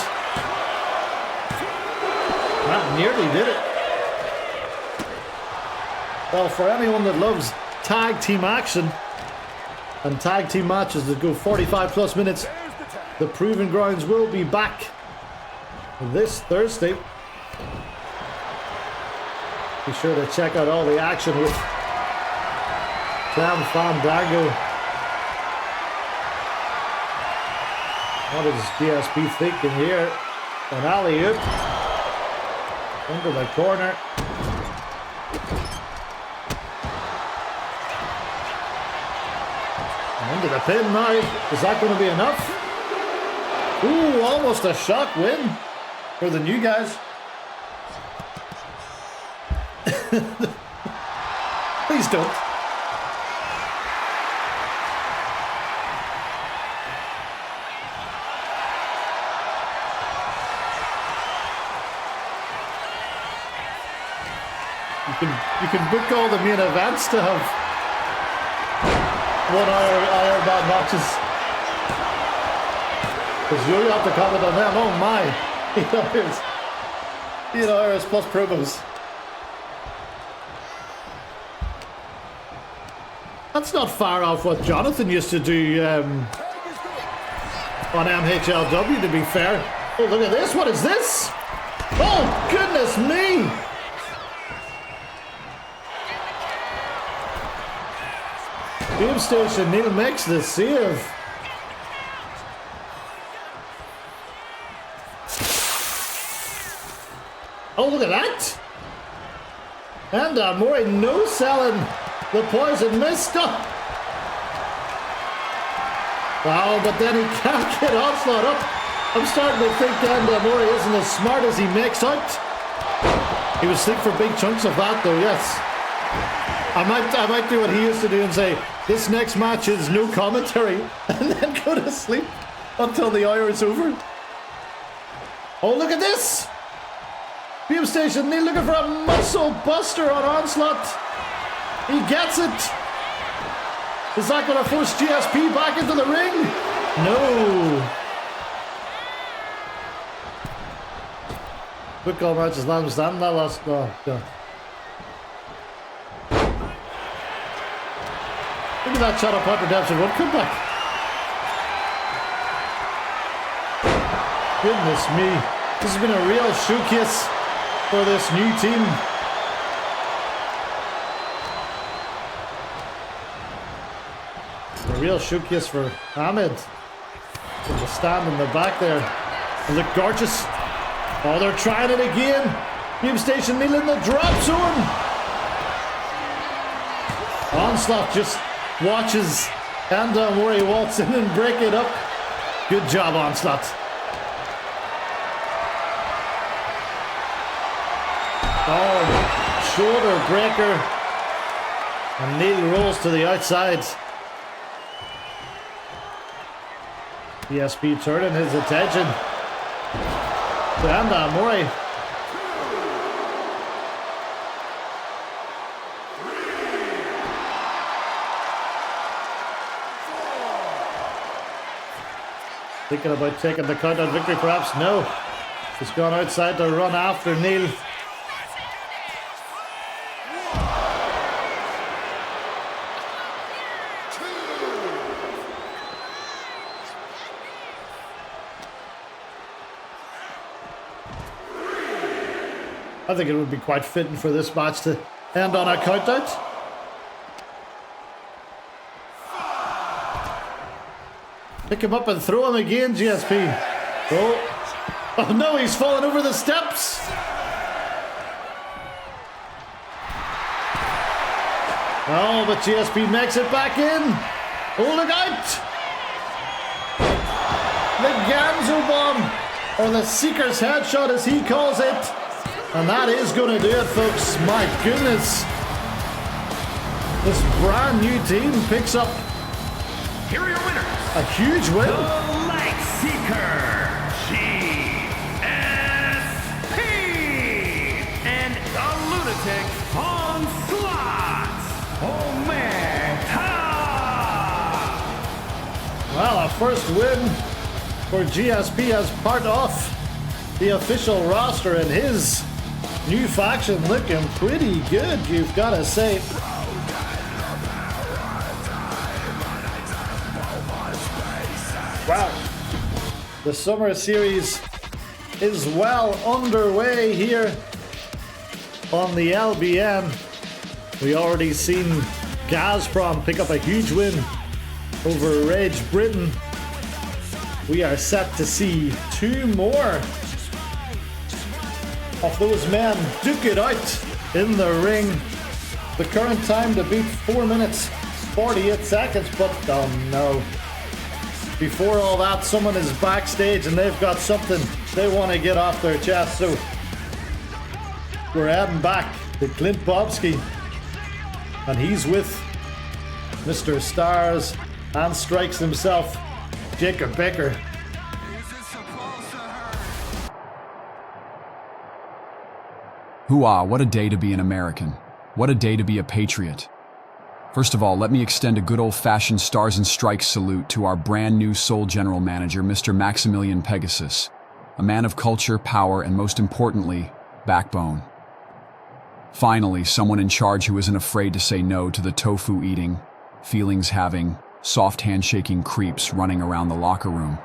That nearly did it. Well, for anyone that loves tag team action and tag team matches that go 45 plus minutes, the Proving Grounds will be back this Thursday. Be sure to check out all the action with Cam Fandango. What is GSP thinking here? An alley-oop into the corner. Into the pin now. Is that going to be enough? Ooh, almost a shock win for the new guys. Please don't. You can book all the main events to have 1 hour Iron Man matches. Because you have to comment on them. Oh my. 8 hours plus promos. That's not far off what Jonathan used to do on MHLW, to be fair. Oh, look at this. What is this? Oh, goodness me. Game Station, Neil makes the save. Oh, look at that. And Murray no-selling the poison mist. Oh, but then he can't get Onslaught up. I'm starting to think Murray isn't as smart as he makes out. He was sick for big chunks of that, though, yes. I might do what he used to do and say, this next match is no commentary, and then go to sleep until the hour is over. Oh, look at this! Beam Station, Neil looking for a muscle buster on Onslaught. He gets it. Is that going to force GSP back into the ring? No. Book all matches, let him stand that last. Oh, God. Look at that shot of Piper Dempsey. What comeback? Goodness me. This has been a real showcase for this new team. A real showcase for Ahmed. In the stand in the back there. And look gorgeous. Oh, they're trying it again. Beam Station Neil in the drop zone. Onslaught just watches Murray waltz in and break it up. Good job, Onslaught. Oh, shoulder breaker. And Neil rolls to the outside. GSP turning his attention to Murray. Thinking about taking the count out victory, perhaps? No. He's gone outside to run after Neil. I think it would be quite fitting for this match to end on a count out. Pick him up and throw him again, GSP. Oh no, he's fallen over the steps. Oh, but GSP makes it back in. Oh, look out. The Ganzo bomb, or the Seeker's headshot as he calls it. And that is going to do it, folks. My goodness. This brand new team picks up Here are your winners. a huge win. The Light Seeker, GSP, and the Lunatic Onslaught, Omega. Well, a first win for GSP as part of the official roster, and his new faction looking pretty good, you've got to say. Wow. The summer series is well underway here on the LBN. We already seen Gazprom pick up a huge win over Rage Britain. We are set to see two more of those men duke it out in the ring. The current time to beat 4 minutes 48 seconds, but oh no. Before all that, someone is backstage and they've got something they want to get off their chest. So we're heading back to Clint Bobsky, and he's with Mr. Stars and Strikes himself, Jacob Becker. Hooah, what a day to be an American. What a day to be a patriot. First of all, let me extend a good old-fashioned Stars and Strikes salute to our brand new sole general manager, Mr. Maximilian Pegasus, a man of culture, power, and most importantly, backbone. Finally, someone in charge who isn't afraid to say no to the tofu-eating, feelings-having, soft handshaking creeps running around the locker room.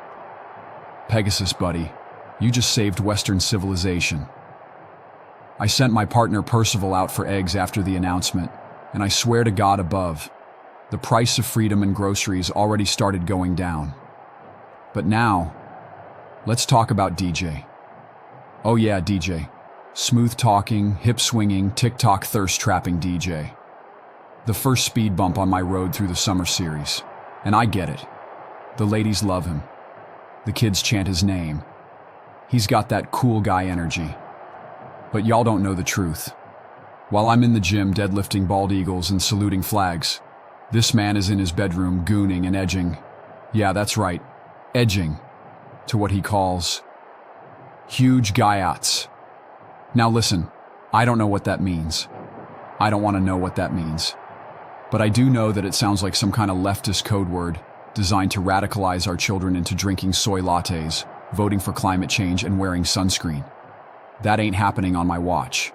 Pegasus, buddy, you just saved Western civilization. I sent my partner Percival out for eggs after the announcement, and I swear to God above, the price of freedom and groceries already started going down. But now, let's talk about DJ. Oh yeah, DJ. Smooth talking, hip swinging, TikTok thirst trapping DJ. The first speed bump on my road through the summer series. And I get it. The ladies love him. The kids chant his name. He's got that cool guy energy. But y'all don't know the truth. While I'm in the gym deadlifting bald eagles and saluting flags, this man is in his bedroom gooning and edging. Yeah, that's right, edging to what he calls huge guyats. Now listen, I don't know what that means. I don't want to know what that means. But I do know that it sounds like some kind of leftist code word designed to radicalize our children into drinking soy lattes, voting for climate change, and wearing sunscreen. That ain't happening on my watch.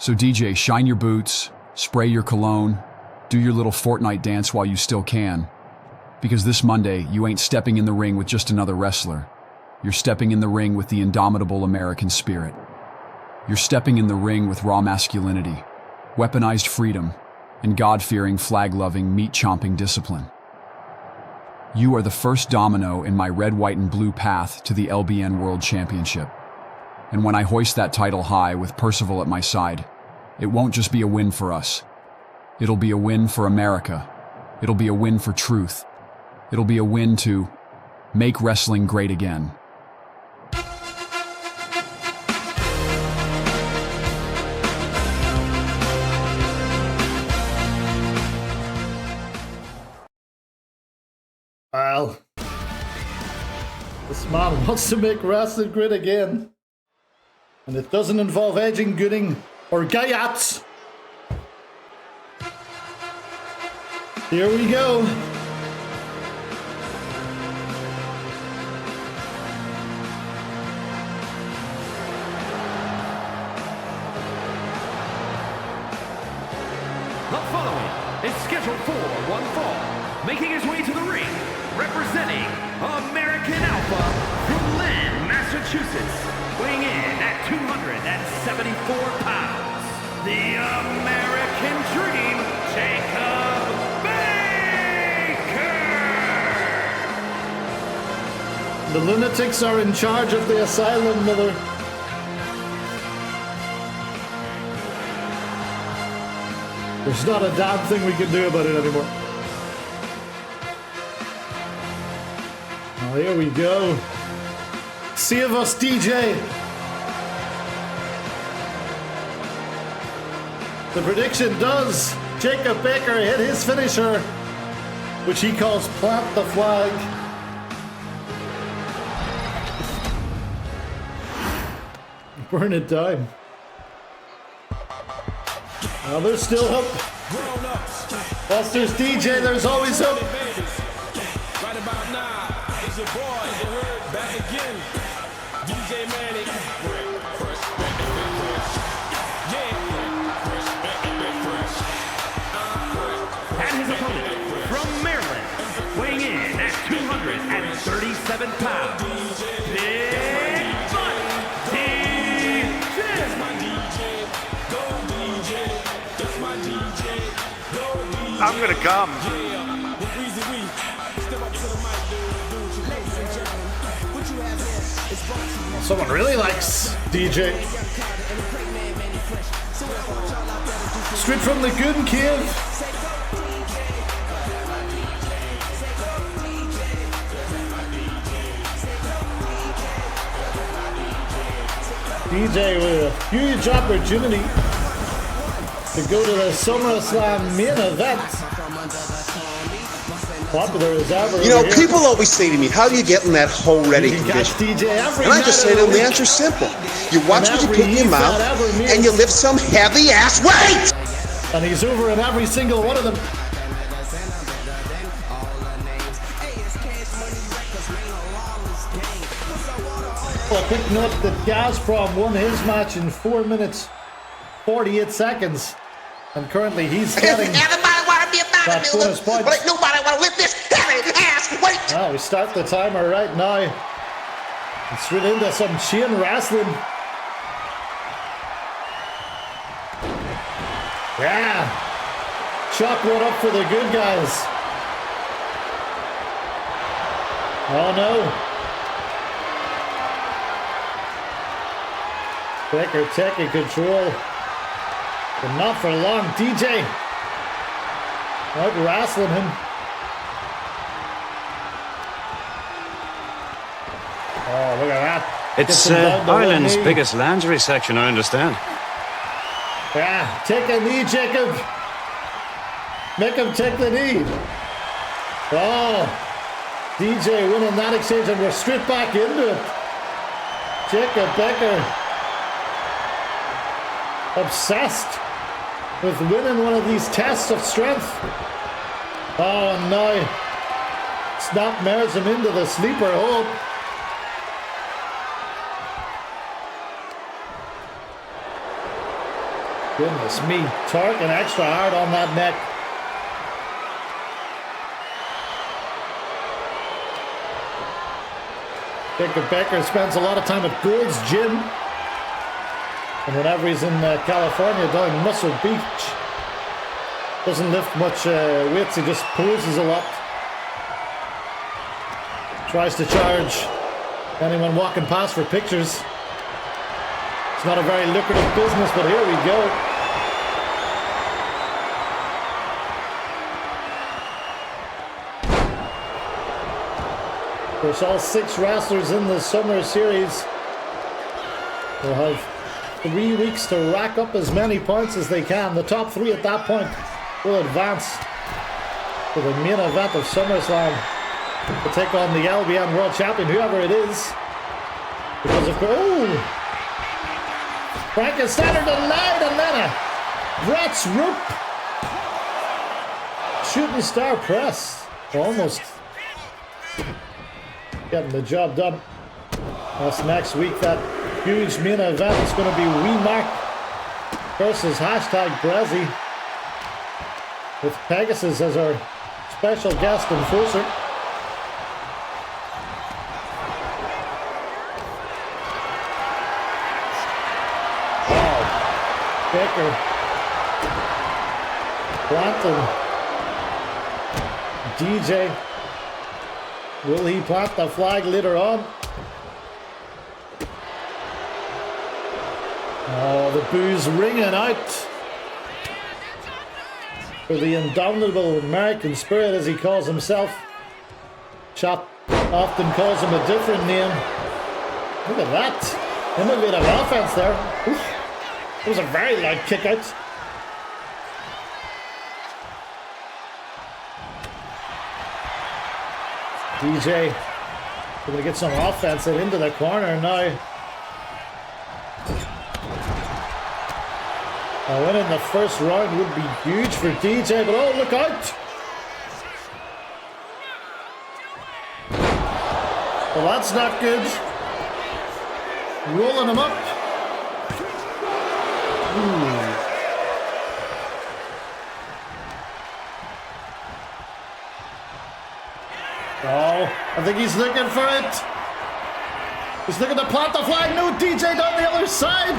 So DJ, shine your boots, spray your cologne, do your little Fortnite dance while you still can. Because this Monday, you ain't stepping in the ring with just another wrestler. You're stepping in the ring with the indomitable American spirit. You're stepping in the ring with raw masculinity, weaponized freedom, and God-fearing, flag-loving, meat-chomping discipline. You are the first domino in my red, white, and blue path to the LBN World Championship. And when I hoist that title high with Percival at my side, it won't just be a win for us. It'll be a win for America. It'll be a win for truth. It'll be a win to make wrestling great again. Well, this man wants to make wrestling great again. And it doesn't involve edging, gooning, or gayats. Here we go. The following is scheduled for one fall, making his way to the ring, representing American Alpha from Lynn, Massachusetts, weighing in at 274 pounds, the American Dream, Jacob Baker! The lunatics are in charge of the asylum, Miller. There's not a damn thing we can do about it anymore. Oh, here we go. Save us, DJ. The prediction does Jacob Baker hit his finisher, which he calls plant the flag. Burn it down. Well, there's still hope. Whilst there's DJ, there's always hope. Right about now, it's your boy, the herd, back again. DJ Manny. And his opponent, from Maryland, weighing in at 237 pounds, Big Butt DJ. I'm gonna come. Someone really likes DJ. Straight from the Goon Cave. DJ with a huge opportunity to go to the SummerSlam main event. Popular as ever. You know, people always say to me, how do you get in that hole ready condition? And I just say to them, the answer's simple. You watch what you put in your mouth, and you lift some heavy ass weight! And he's over in every single one of them. Well, a quick note that Gazprom won his match in 4 minutes 48 seconds. And currently he's getting that bonus point. But nobody want to lift this heavy ass weight! Well, we start the timer right now. And straight into some chain wrestling. Yeah. Chuck one up for the good guys. Oh no. Baker taking control. But not for long. DJ out wrestling him. Oh, look at that. It's Ireland's biggest lingerie section, I understand. Yeah, take a knee, Jacob. Make him take the knee. Oh, DJ winning that exchange, and we're straight back into it. Jacob Baker obsessed with winning one of these tests of strength. Oh, and now Snapmares him into the sleeper hold. Goodness me, torquing extra hard on that neck. Jacob Baker spends a lot of time at Gold's Gym. And whenever he's in California down Muscle Beach, doesn't lift much weights, he just poses a lot. Tries to charge anyone walking past for pictures. It's not a very lucrative business, but here we go. Of course, all 6 wrestlers in the Summer Series will have 3 weeks to rack up as many points as they can. The top 3 at that point will advance to the main event of SummerSlam to take on the LBN World Champion, whoever it is. Because of course, Frankensteiner denied Atlanta. Brett's rope. Shooting star press. Almost getting the job done. That's next week. That huge main event is going to be WeMark versus #Brezzy, with Pegasus as our special guest enforcer. Wow. Baker planting DJ. Will he plant the flag later on? Oh, the boos ringing out for the indomitable American Spirit, as he calls himself. Chop often calls him a different name. Look at that. Innovative offense there. Oof. It was a very light kick out. DJ, we're going to get some offense into the corner now. A win in the first round would be huge for DJ, but oh, look out! Well, that's not good. Rolling him up. Ooh. Oh, I think he's looking for it. He's looking to plant the flag. No, DJ down the other side.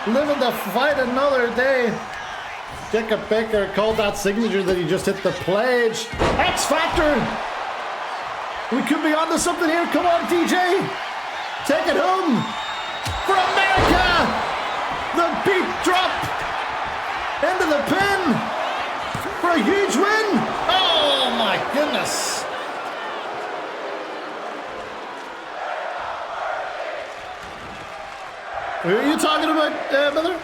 Living to fight another day. Jacob Baker called that signature that he just hit the pledge. X Factor. We could be onto something here. Come on, DJ. Take it home for America. The beat drop into the pin for a huge win. Oh my goodness. Who are you talking about, Miller?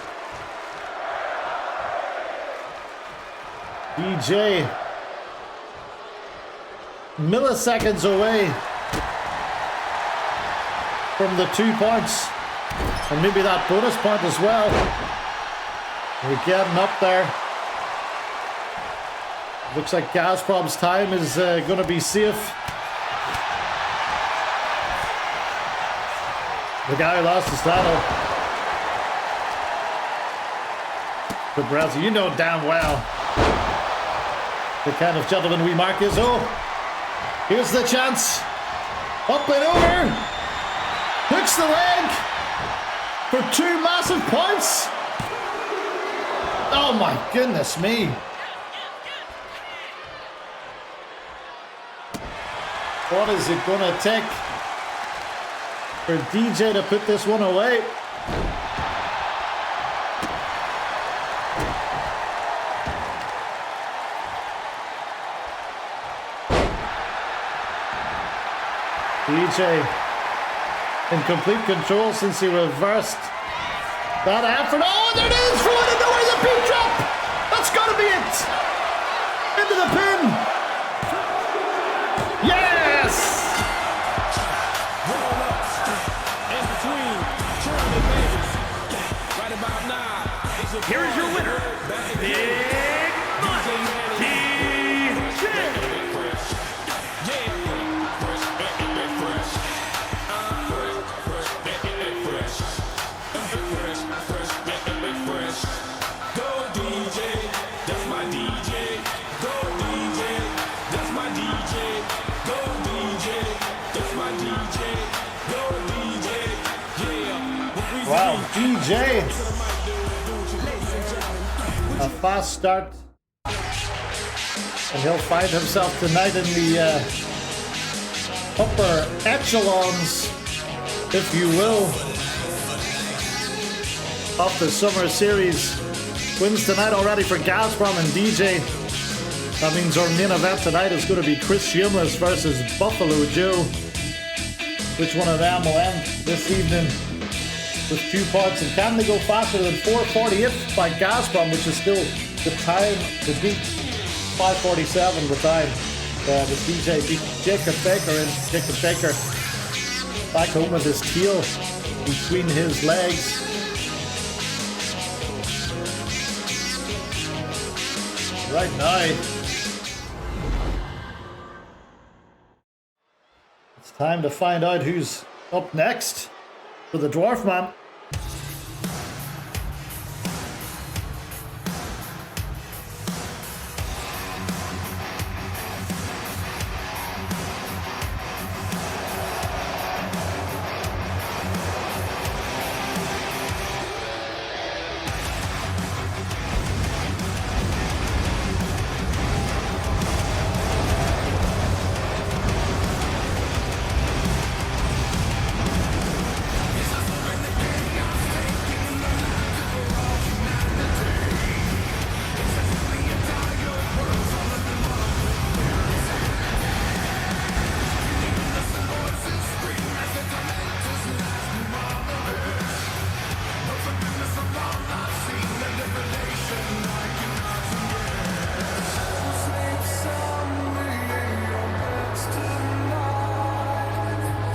DJ. Milliseconds away from the 2 points. And maybe that bonus point as well. We're getting up there. Looks like Gazprom's time is going to be safe. The guy who lost his title. But Brazil, you know damn well the kind of gentleman we mark is. Oh, here's the chance. Up and over. Hooks the leg for 2 massive points. Oh my goodness me. What is it going to take for DJ to put this one away? DJ in complete control since he reversed that effort. Oh, there it is! From out of nowhere, the beat drop! That's got to be it! Into the pin! Yes! Here is your winner, Big Money DJ. Go DJ, that's my DJ. Go DJ, that's my DJ. Go DJ, that's my DJ. Go DJ, yeah. Wow, DJ. A fast start. And he'll find himself tonight in the upper echelons, if you will, of the Summer Series. Wins tonight already for Gazprom and DJ. That means our main event tonight is going to be Chris Shameless versus Buffalo Joe. Which one of them will end this evening with 2 points? And can they go faster than 4:48 by Gazprom, which is still the time to beat? 5:47 the time. With DJ beat Jacob Baker, and Jacob Baker back home with his tail between his legs. Right now, it's time to find out who's up next for the Dwarf Man.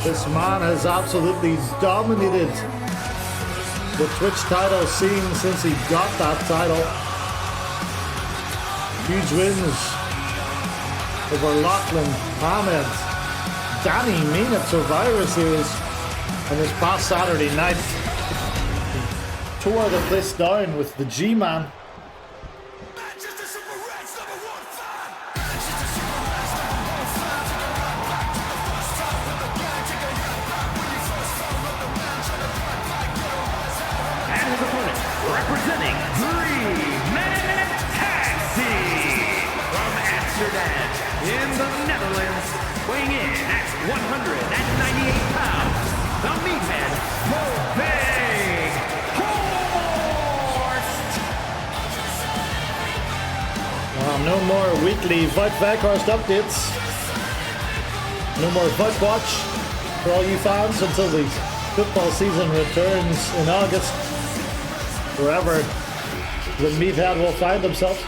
This man has absolutely dominated the Twitch title scene since he got that title. Huge wins over Lachlan, Ahmed, Danny Mean at Survivor Series, and this past Saturday night he tore the place down with the G-Man. Representing 3-man tag team from Amsterdam in the Netherlands, weighing in at 198 pounds, the meathead, the Big Horst. No more weekly Fight Backhorst updates. No more Fight Watch for all you fans until the football season returns in August. Wherever the meathead will find himself.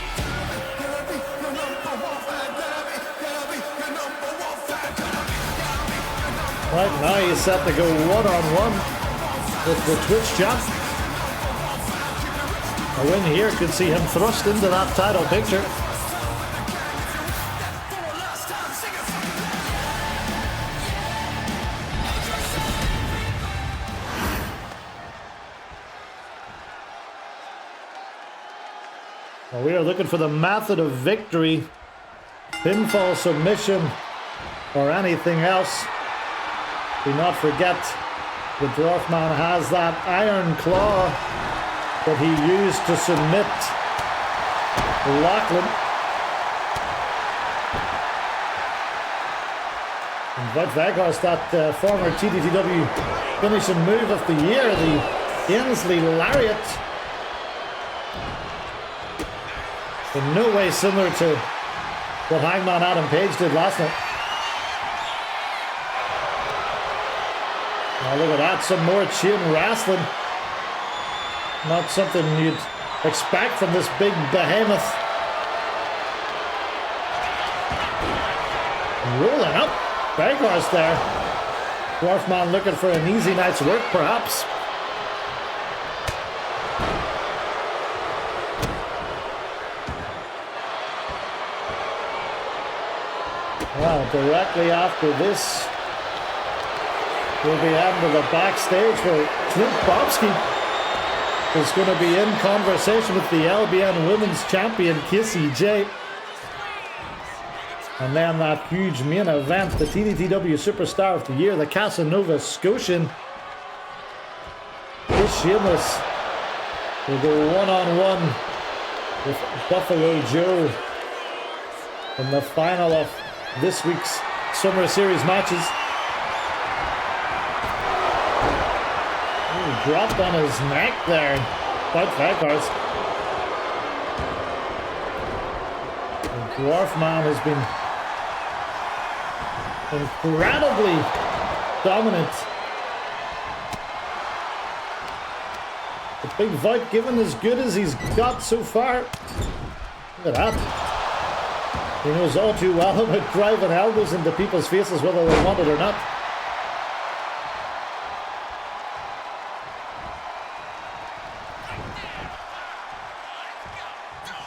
Right now he's set to go one-on-one with the Twitch champ. A win here could see him thrust into that title picture. We are looking for the method of victory, pinfall, submission, or anything else. Do not forget, the Dwarf Man has that iron claw that he used to submit Lachlan. And Bud Vegas, that former TDTW finishing move of the year, the Ainsley Lariat. In no way similar to what Hangman Adam Page did last night. Now look at that, some more chin wrestling. Not something you'd expect from this big behemoth. Rolling up, Vegas there. Dwarf Man looking for an easy night's work, perhaps. Well, directly after this, we'll be heading to the backstage where Clint Bobsky is going to be in conversation with the LBN Women's Champion, Kissy J. And then that huge main event, the TDTW Superstar of the Year, the Casanova Scotian. Chris Sheamus will go one-on-one with Buffalo Joe in the final of this week's Summer Series matches. Ooh, dropped on his neck there. Quite Vegas. The Dwarf Man has been incredibly dominant. The big fight given as good as he's got so far. Look at that. He knows all too well about driving elbows into people's faces whether they want it or not.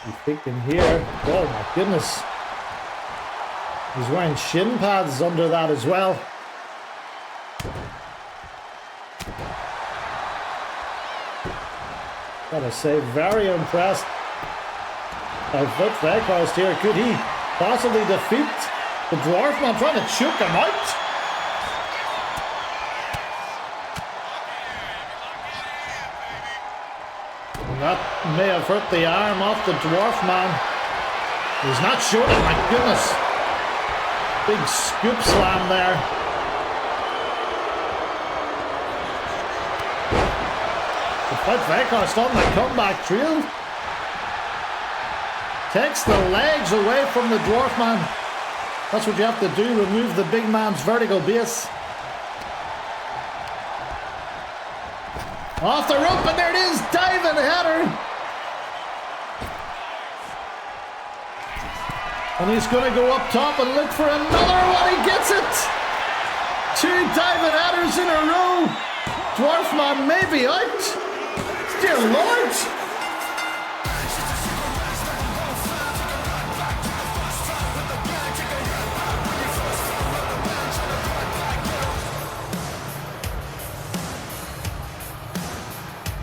He's thinking here. Oh my goodness. He's wearing shin pads under that as well. Gotta say, very impressed by Vic Veghorst here. Could he possibly defeat the Dwarf Man, trying to choke him out? And that may have hurt the arm off the Dwarf Man. He's not showing it, my goodness. Big scoop slam there. But Veghorst on the comeback trail. Takes the legs away from the Dwarf Man. That's what you have to do, remove the big man's vertical base. Off the rope, and there it is, diving header. And he's going to go up top and look for another one. He gets it. 2 diving headers in a row. Dwarfman may be out. Dear Lord.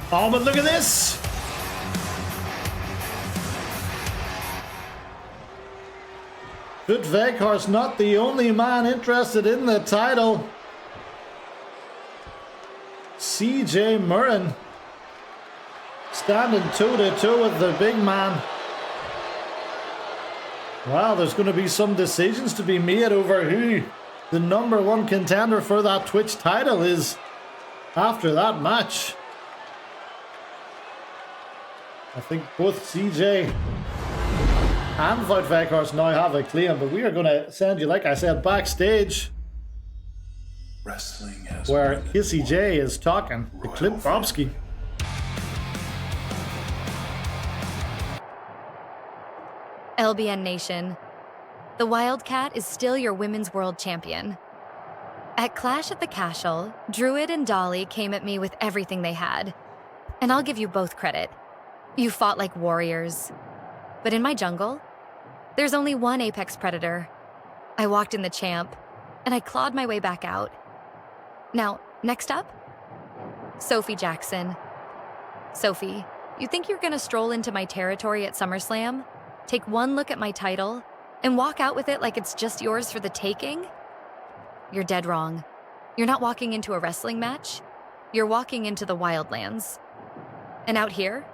Oh, but look at this. Good Veghorst not the only man interested in the title. CJ Murren standing toe-to-toe with the big man. Wow, there's going to be some decisions to be made over who the #1 contender for that Twitch title is after that match. I think both CJ and Vout Veghorst now have a claim, but we are going to send you, like I said, backstage Wrestling has where Kissy J is talking to Clint Bobsky. LBN Nation, the Wildcat is still your Women's World Champion. At Clash at the Cashel, Druid and Dolly came at me with everything they had. And I'll give you both credit. You fought like warriors. But in my jungle, there's only one apex predator. I walked in the champ, and I clawed my way back out. Now, next up, Sophie Jackson. Sophie, you think you're gonna stroll into my territory at SummerSlam, take one look at my title, and walk out with it like it's just yours for the taking? You're dead wrong. You're not walking into a wrestling match. You're walking into the Wildlands. And out here,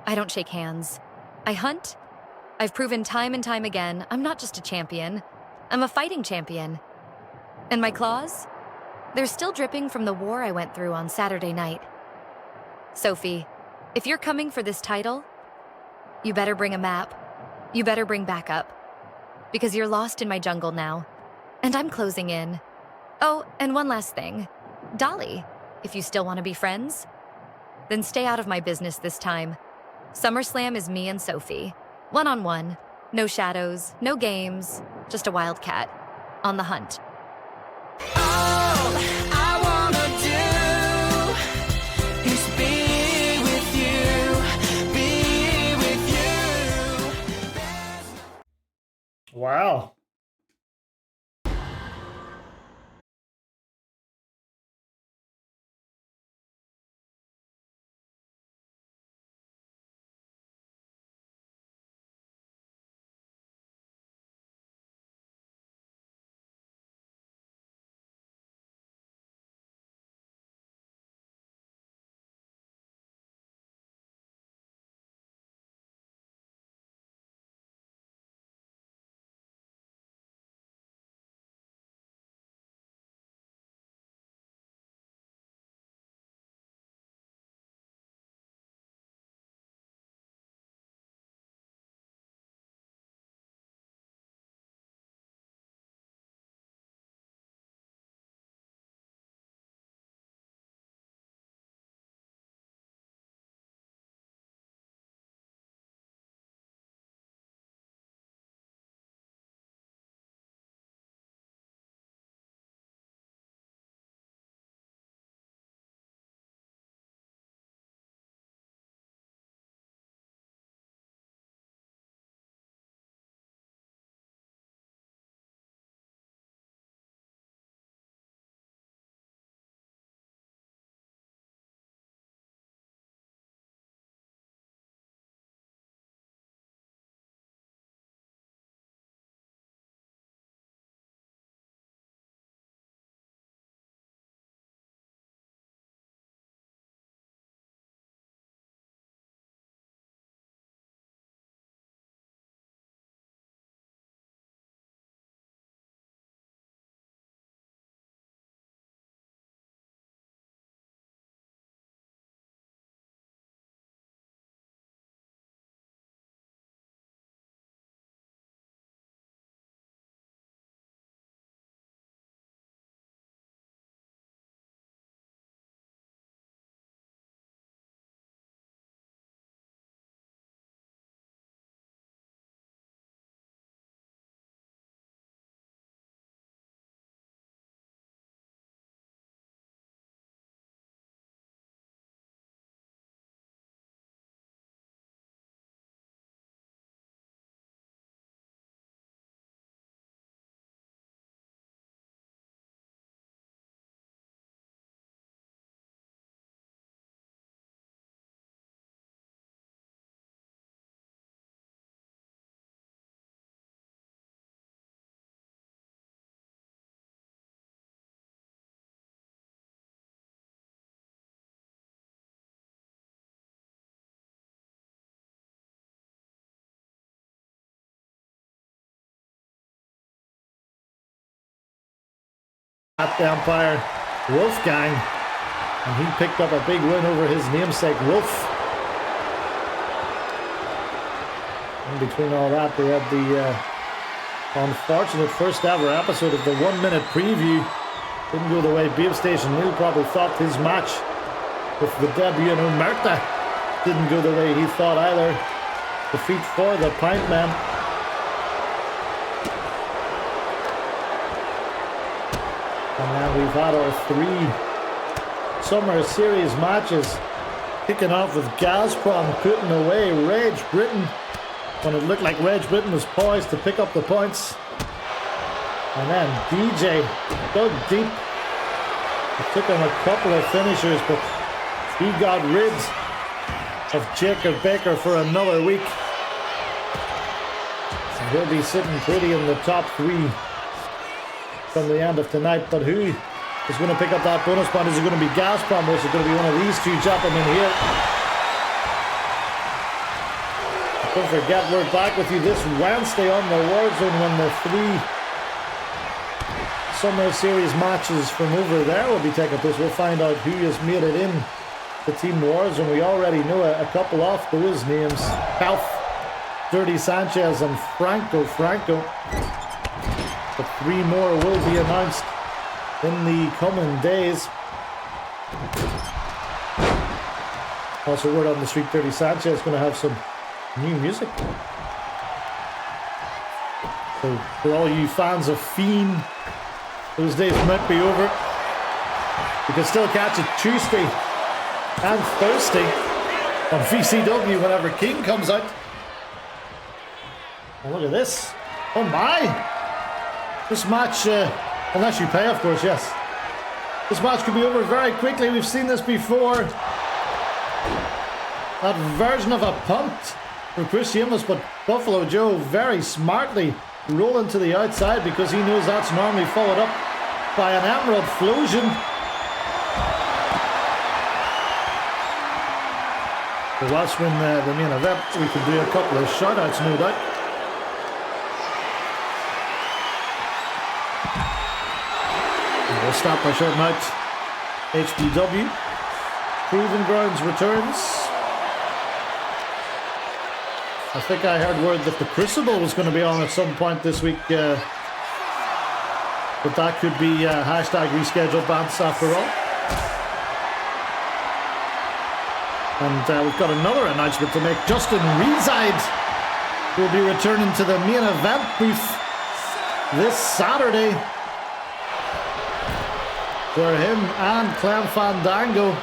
I don't shake hands. I hunt. I've proven time and time again, I'm not just a champion. I'm a fighting champion. And my claws? They're still dripping from the war I went through on Saturday night. Sophie, if you're coming for this title, you better bring a map. You better bring backup. Because you're lost in my jungle now. And I'm closing in. Oh, and one last thing. Dolly, if you still want to be friends, then stay out of my business this time. SummerSlam is me and Sophie. One-on-one. No shadows, no games, just a wildcat. On the hunt. Wow. at the Empire, Wolfgang, and he picked up a big win over his namesake Wolf. In between all that, they had the unfortunate first ever episode of the 1 minute preview. Didn't go the way Babe Station Neil probably thought. His match with the debut in Omerta didn't go the way he thought either. Defeat for the Pint Man. And now we've had our 3 Summer Series matches, kicking off with Gazprom putting away Rage Britain when it looked like Rage Britain was poised to pick up the points. And then DJ dug deep. It took him a couple of finishers, but he got rid of Jacob Baker for another week. And he'll be sitting pretty in the top 3 from the end of tonight. But who is going to pick up that bonus point? Is it going to be Gazprom, or is it going to be one of these 2 gentlemen here? Don't forget, we're back with you this Wednesday on the Warzone when the 3 Summer Series matches from over there will be taking place. We'll find out who has made it in the Team Warzone. We already know a couple of those names: Health, Dirty Sanchez, and Franco. But 3 more will be announced in the coming days. Also, word on the street, Dirty Sanchez is going to have some new music. So for all you fans of Fiend, those days might be over. You can still catch it Tuesday and Thursday on VCW whenever King comes out. Oh, look at this. Oh my! This match, unless you pay, of course, yes. This match could be over very quickly. We've seen this before. That version of a punt for Chris Sheamus, but Buffalo Joe very smartly rolling to the outside because he knows that's normally followed up by an Emerald Flosion. But whilst we're in the main event, we can do a couple of shoutouts, no doubt. And we'll start by shouting out HBW. Proving Grounds returns. I think I heard word that the Crucible was going to be on at some point this week, but that could be hashtag rescheduled bands after all. And we've got another announcement to make. Justin Reeside will be returning to the main event booth this Saturday, where him and Clem Fandango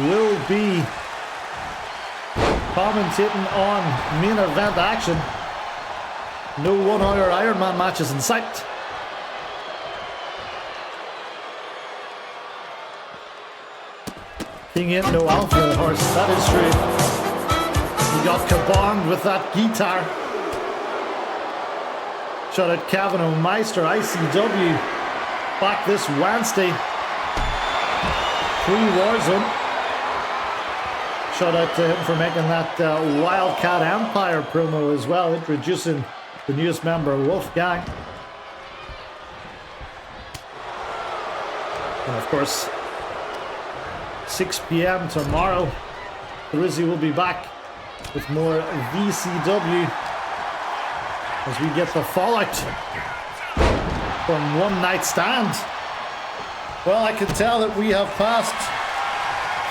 will be commentating on main event action. No 1 hour Ironman matches in sight. King ain't no alpha horse, that is true. He got kabonged with that guitar. Shout out Kevin O'Meister, ICW, back this Wednesday. Pre-Warzone. Shout out to him for making that Wildcat Empire promo as well, introducing the newest member, Wolfgang. And of course, 6 p.m. tomorrow, Rizzy will be back with more VCW as we get the fallout from One Night Stand. Well, I can tell that we have passed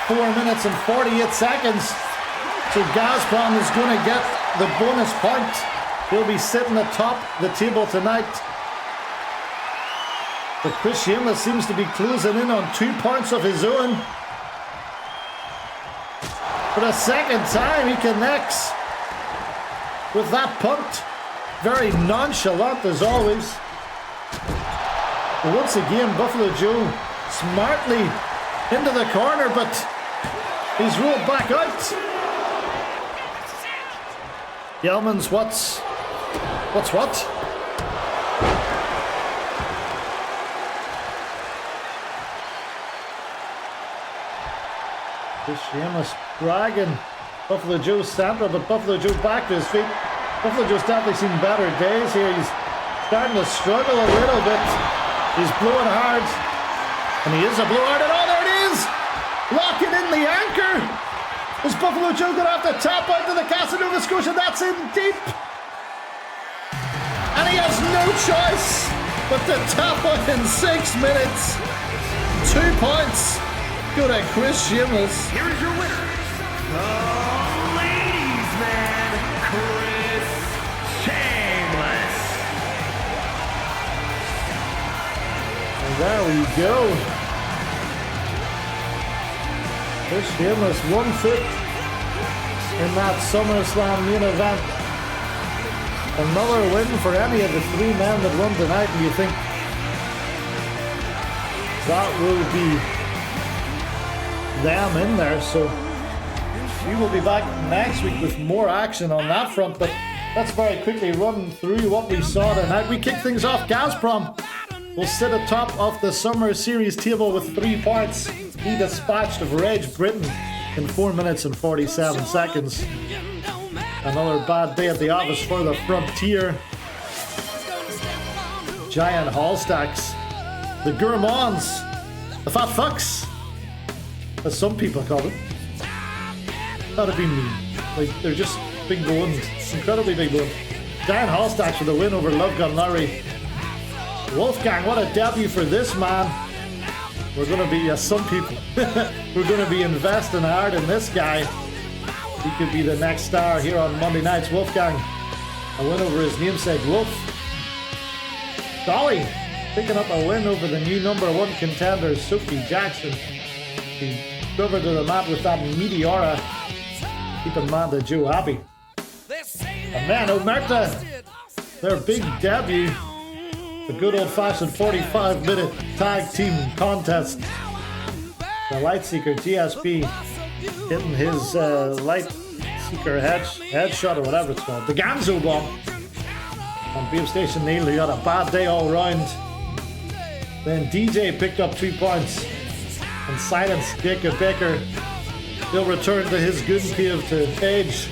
4 minutes and 48 seconds. So Gazprom is going to get the bonus point. He'll be sitting atop the table tonight. But Chris Sheamus seems to be closing in on 2 points of his own. For the second time he connects with that punt. Very nonchalant as always. But once again, Buffalo Joe smartly into the corner, but he's rolled back out. Yelmans, what's what? Chris Sheamus dragging Buffalo Joe's center, but Buffalo Joe back to his feet. Buffalo Joe's definitely seen better days here. He's starting to struggle a little bit. He's blowing hard. And he is a blow hard. And oh, there it is! Locking in the anchor. Is Buffalo Joe going to have to tap out to the Casa Nova Scotia? That's in deep. And he has no choice but to tap out in 6 minutes. 2 points. Go to Chris Shameless. Here is your winner, the ladies' man, Chris Shameless. And there we go. Chris Shameless, 1 foot in that SummerSlam main event. Another win for any of the 3 men that won tonight, and you think that will be them in there. So we will be back next week with more action on that front, but let's very quickly run through what we saw tonight. We kick things off. Gazprom will sit atop of the Summer Series table with 3 points. He dispatched of Reg Britain in 4 minutes and 47 seconds. Another bad day at the office for the Frontier. Giant Hallstacks. The Gourmands. The Fat Fucks, as some people call them. That'd be mean. Like, they're just big bones. Incredibly big bones. Giant Hallstacks with a win over Love Gun Larry. Wolfgang, what a debut for this man. We're going to be, some people, we're going to be investing hard in this guy. He could be the next star here on Monday nights. Wolfgang, a win over his namesake Wolf. Dolly, picking up a win over the new #1 contender, Sophie Jackson. He covered to the mat with that Meteora, keeping Amanda Joe happy. And man, Omerta, their big debut. The good old-fashioned 45-minute tag team contest. The Lightseeker GSP hitting his Lightseeker headshot or whatever it's called. The Ganzo bomb on Beam Station Neil, who had a bad day all round. Then DJ picked up 2 points and silenced Jacob Baker. He'll return to his good cave to Edge.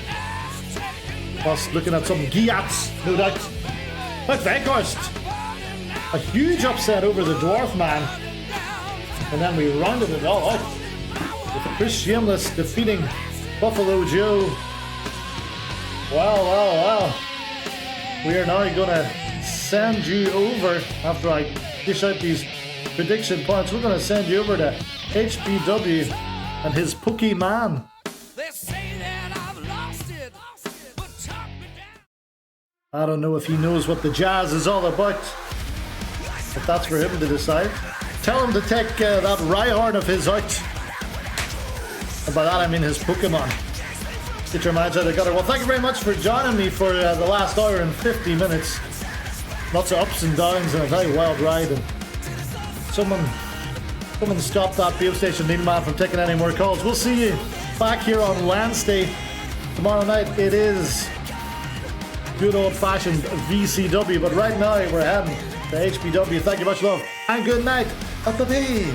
Plus looking at some Giats, no doubt. But Veghorst, a huge upset over the Dwarf Man. And then we rounded it all out with Chris Shameless defeating Buffalo Joe. Well. We are now going to send you over, after I dish out these prediction points, we're going to send you over to HBW and his Pokemon. I don't know if he knows what the jazz is all about, but that's for him to decide. Tell him to take that Rhyhorn of his out. And by that I mean his Pokemon. Get your minds out of the gutter. Well, thank you very much for joining me for the last hour and 50 minutes. Lots of ups and downs and a very wild ride. And someone stop that Beam Station Neil man from taking any more calls. We'll see you back here on Wednesday. Tomorrow night it is good old-fashioned VCW, but right now we're heading to HBW. Thank you much, love, and good night at the Beam.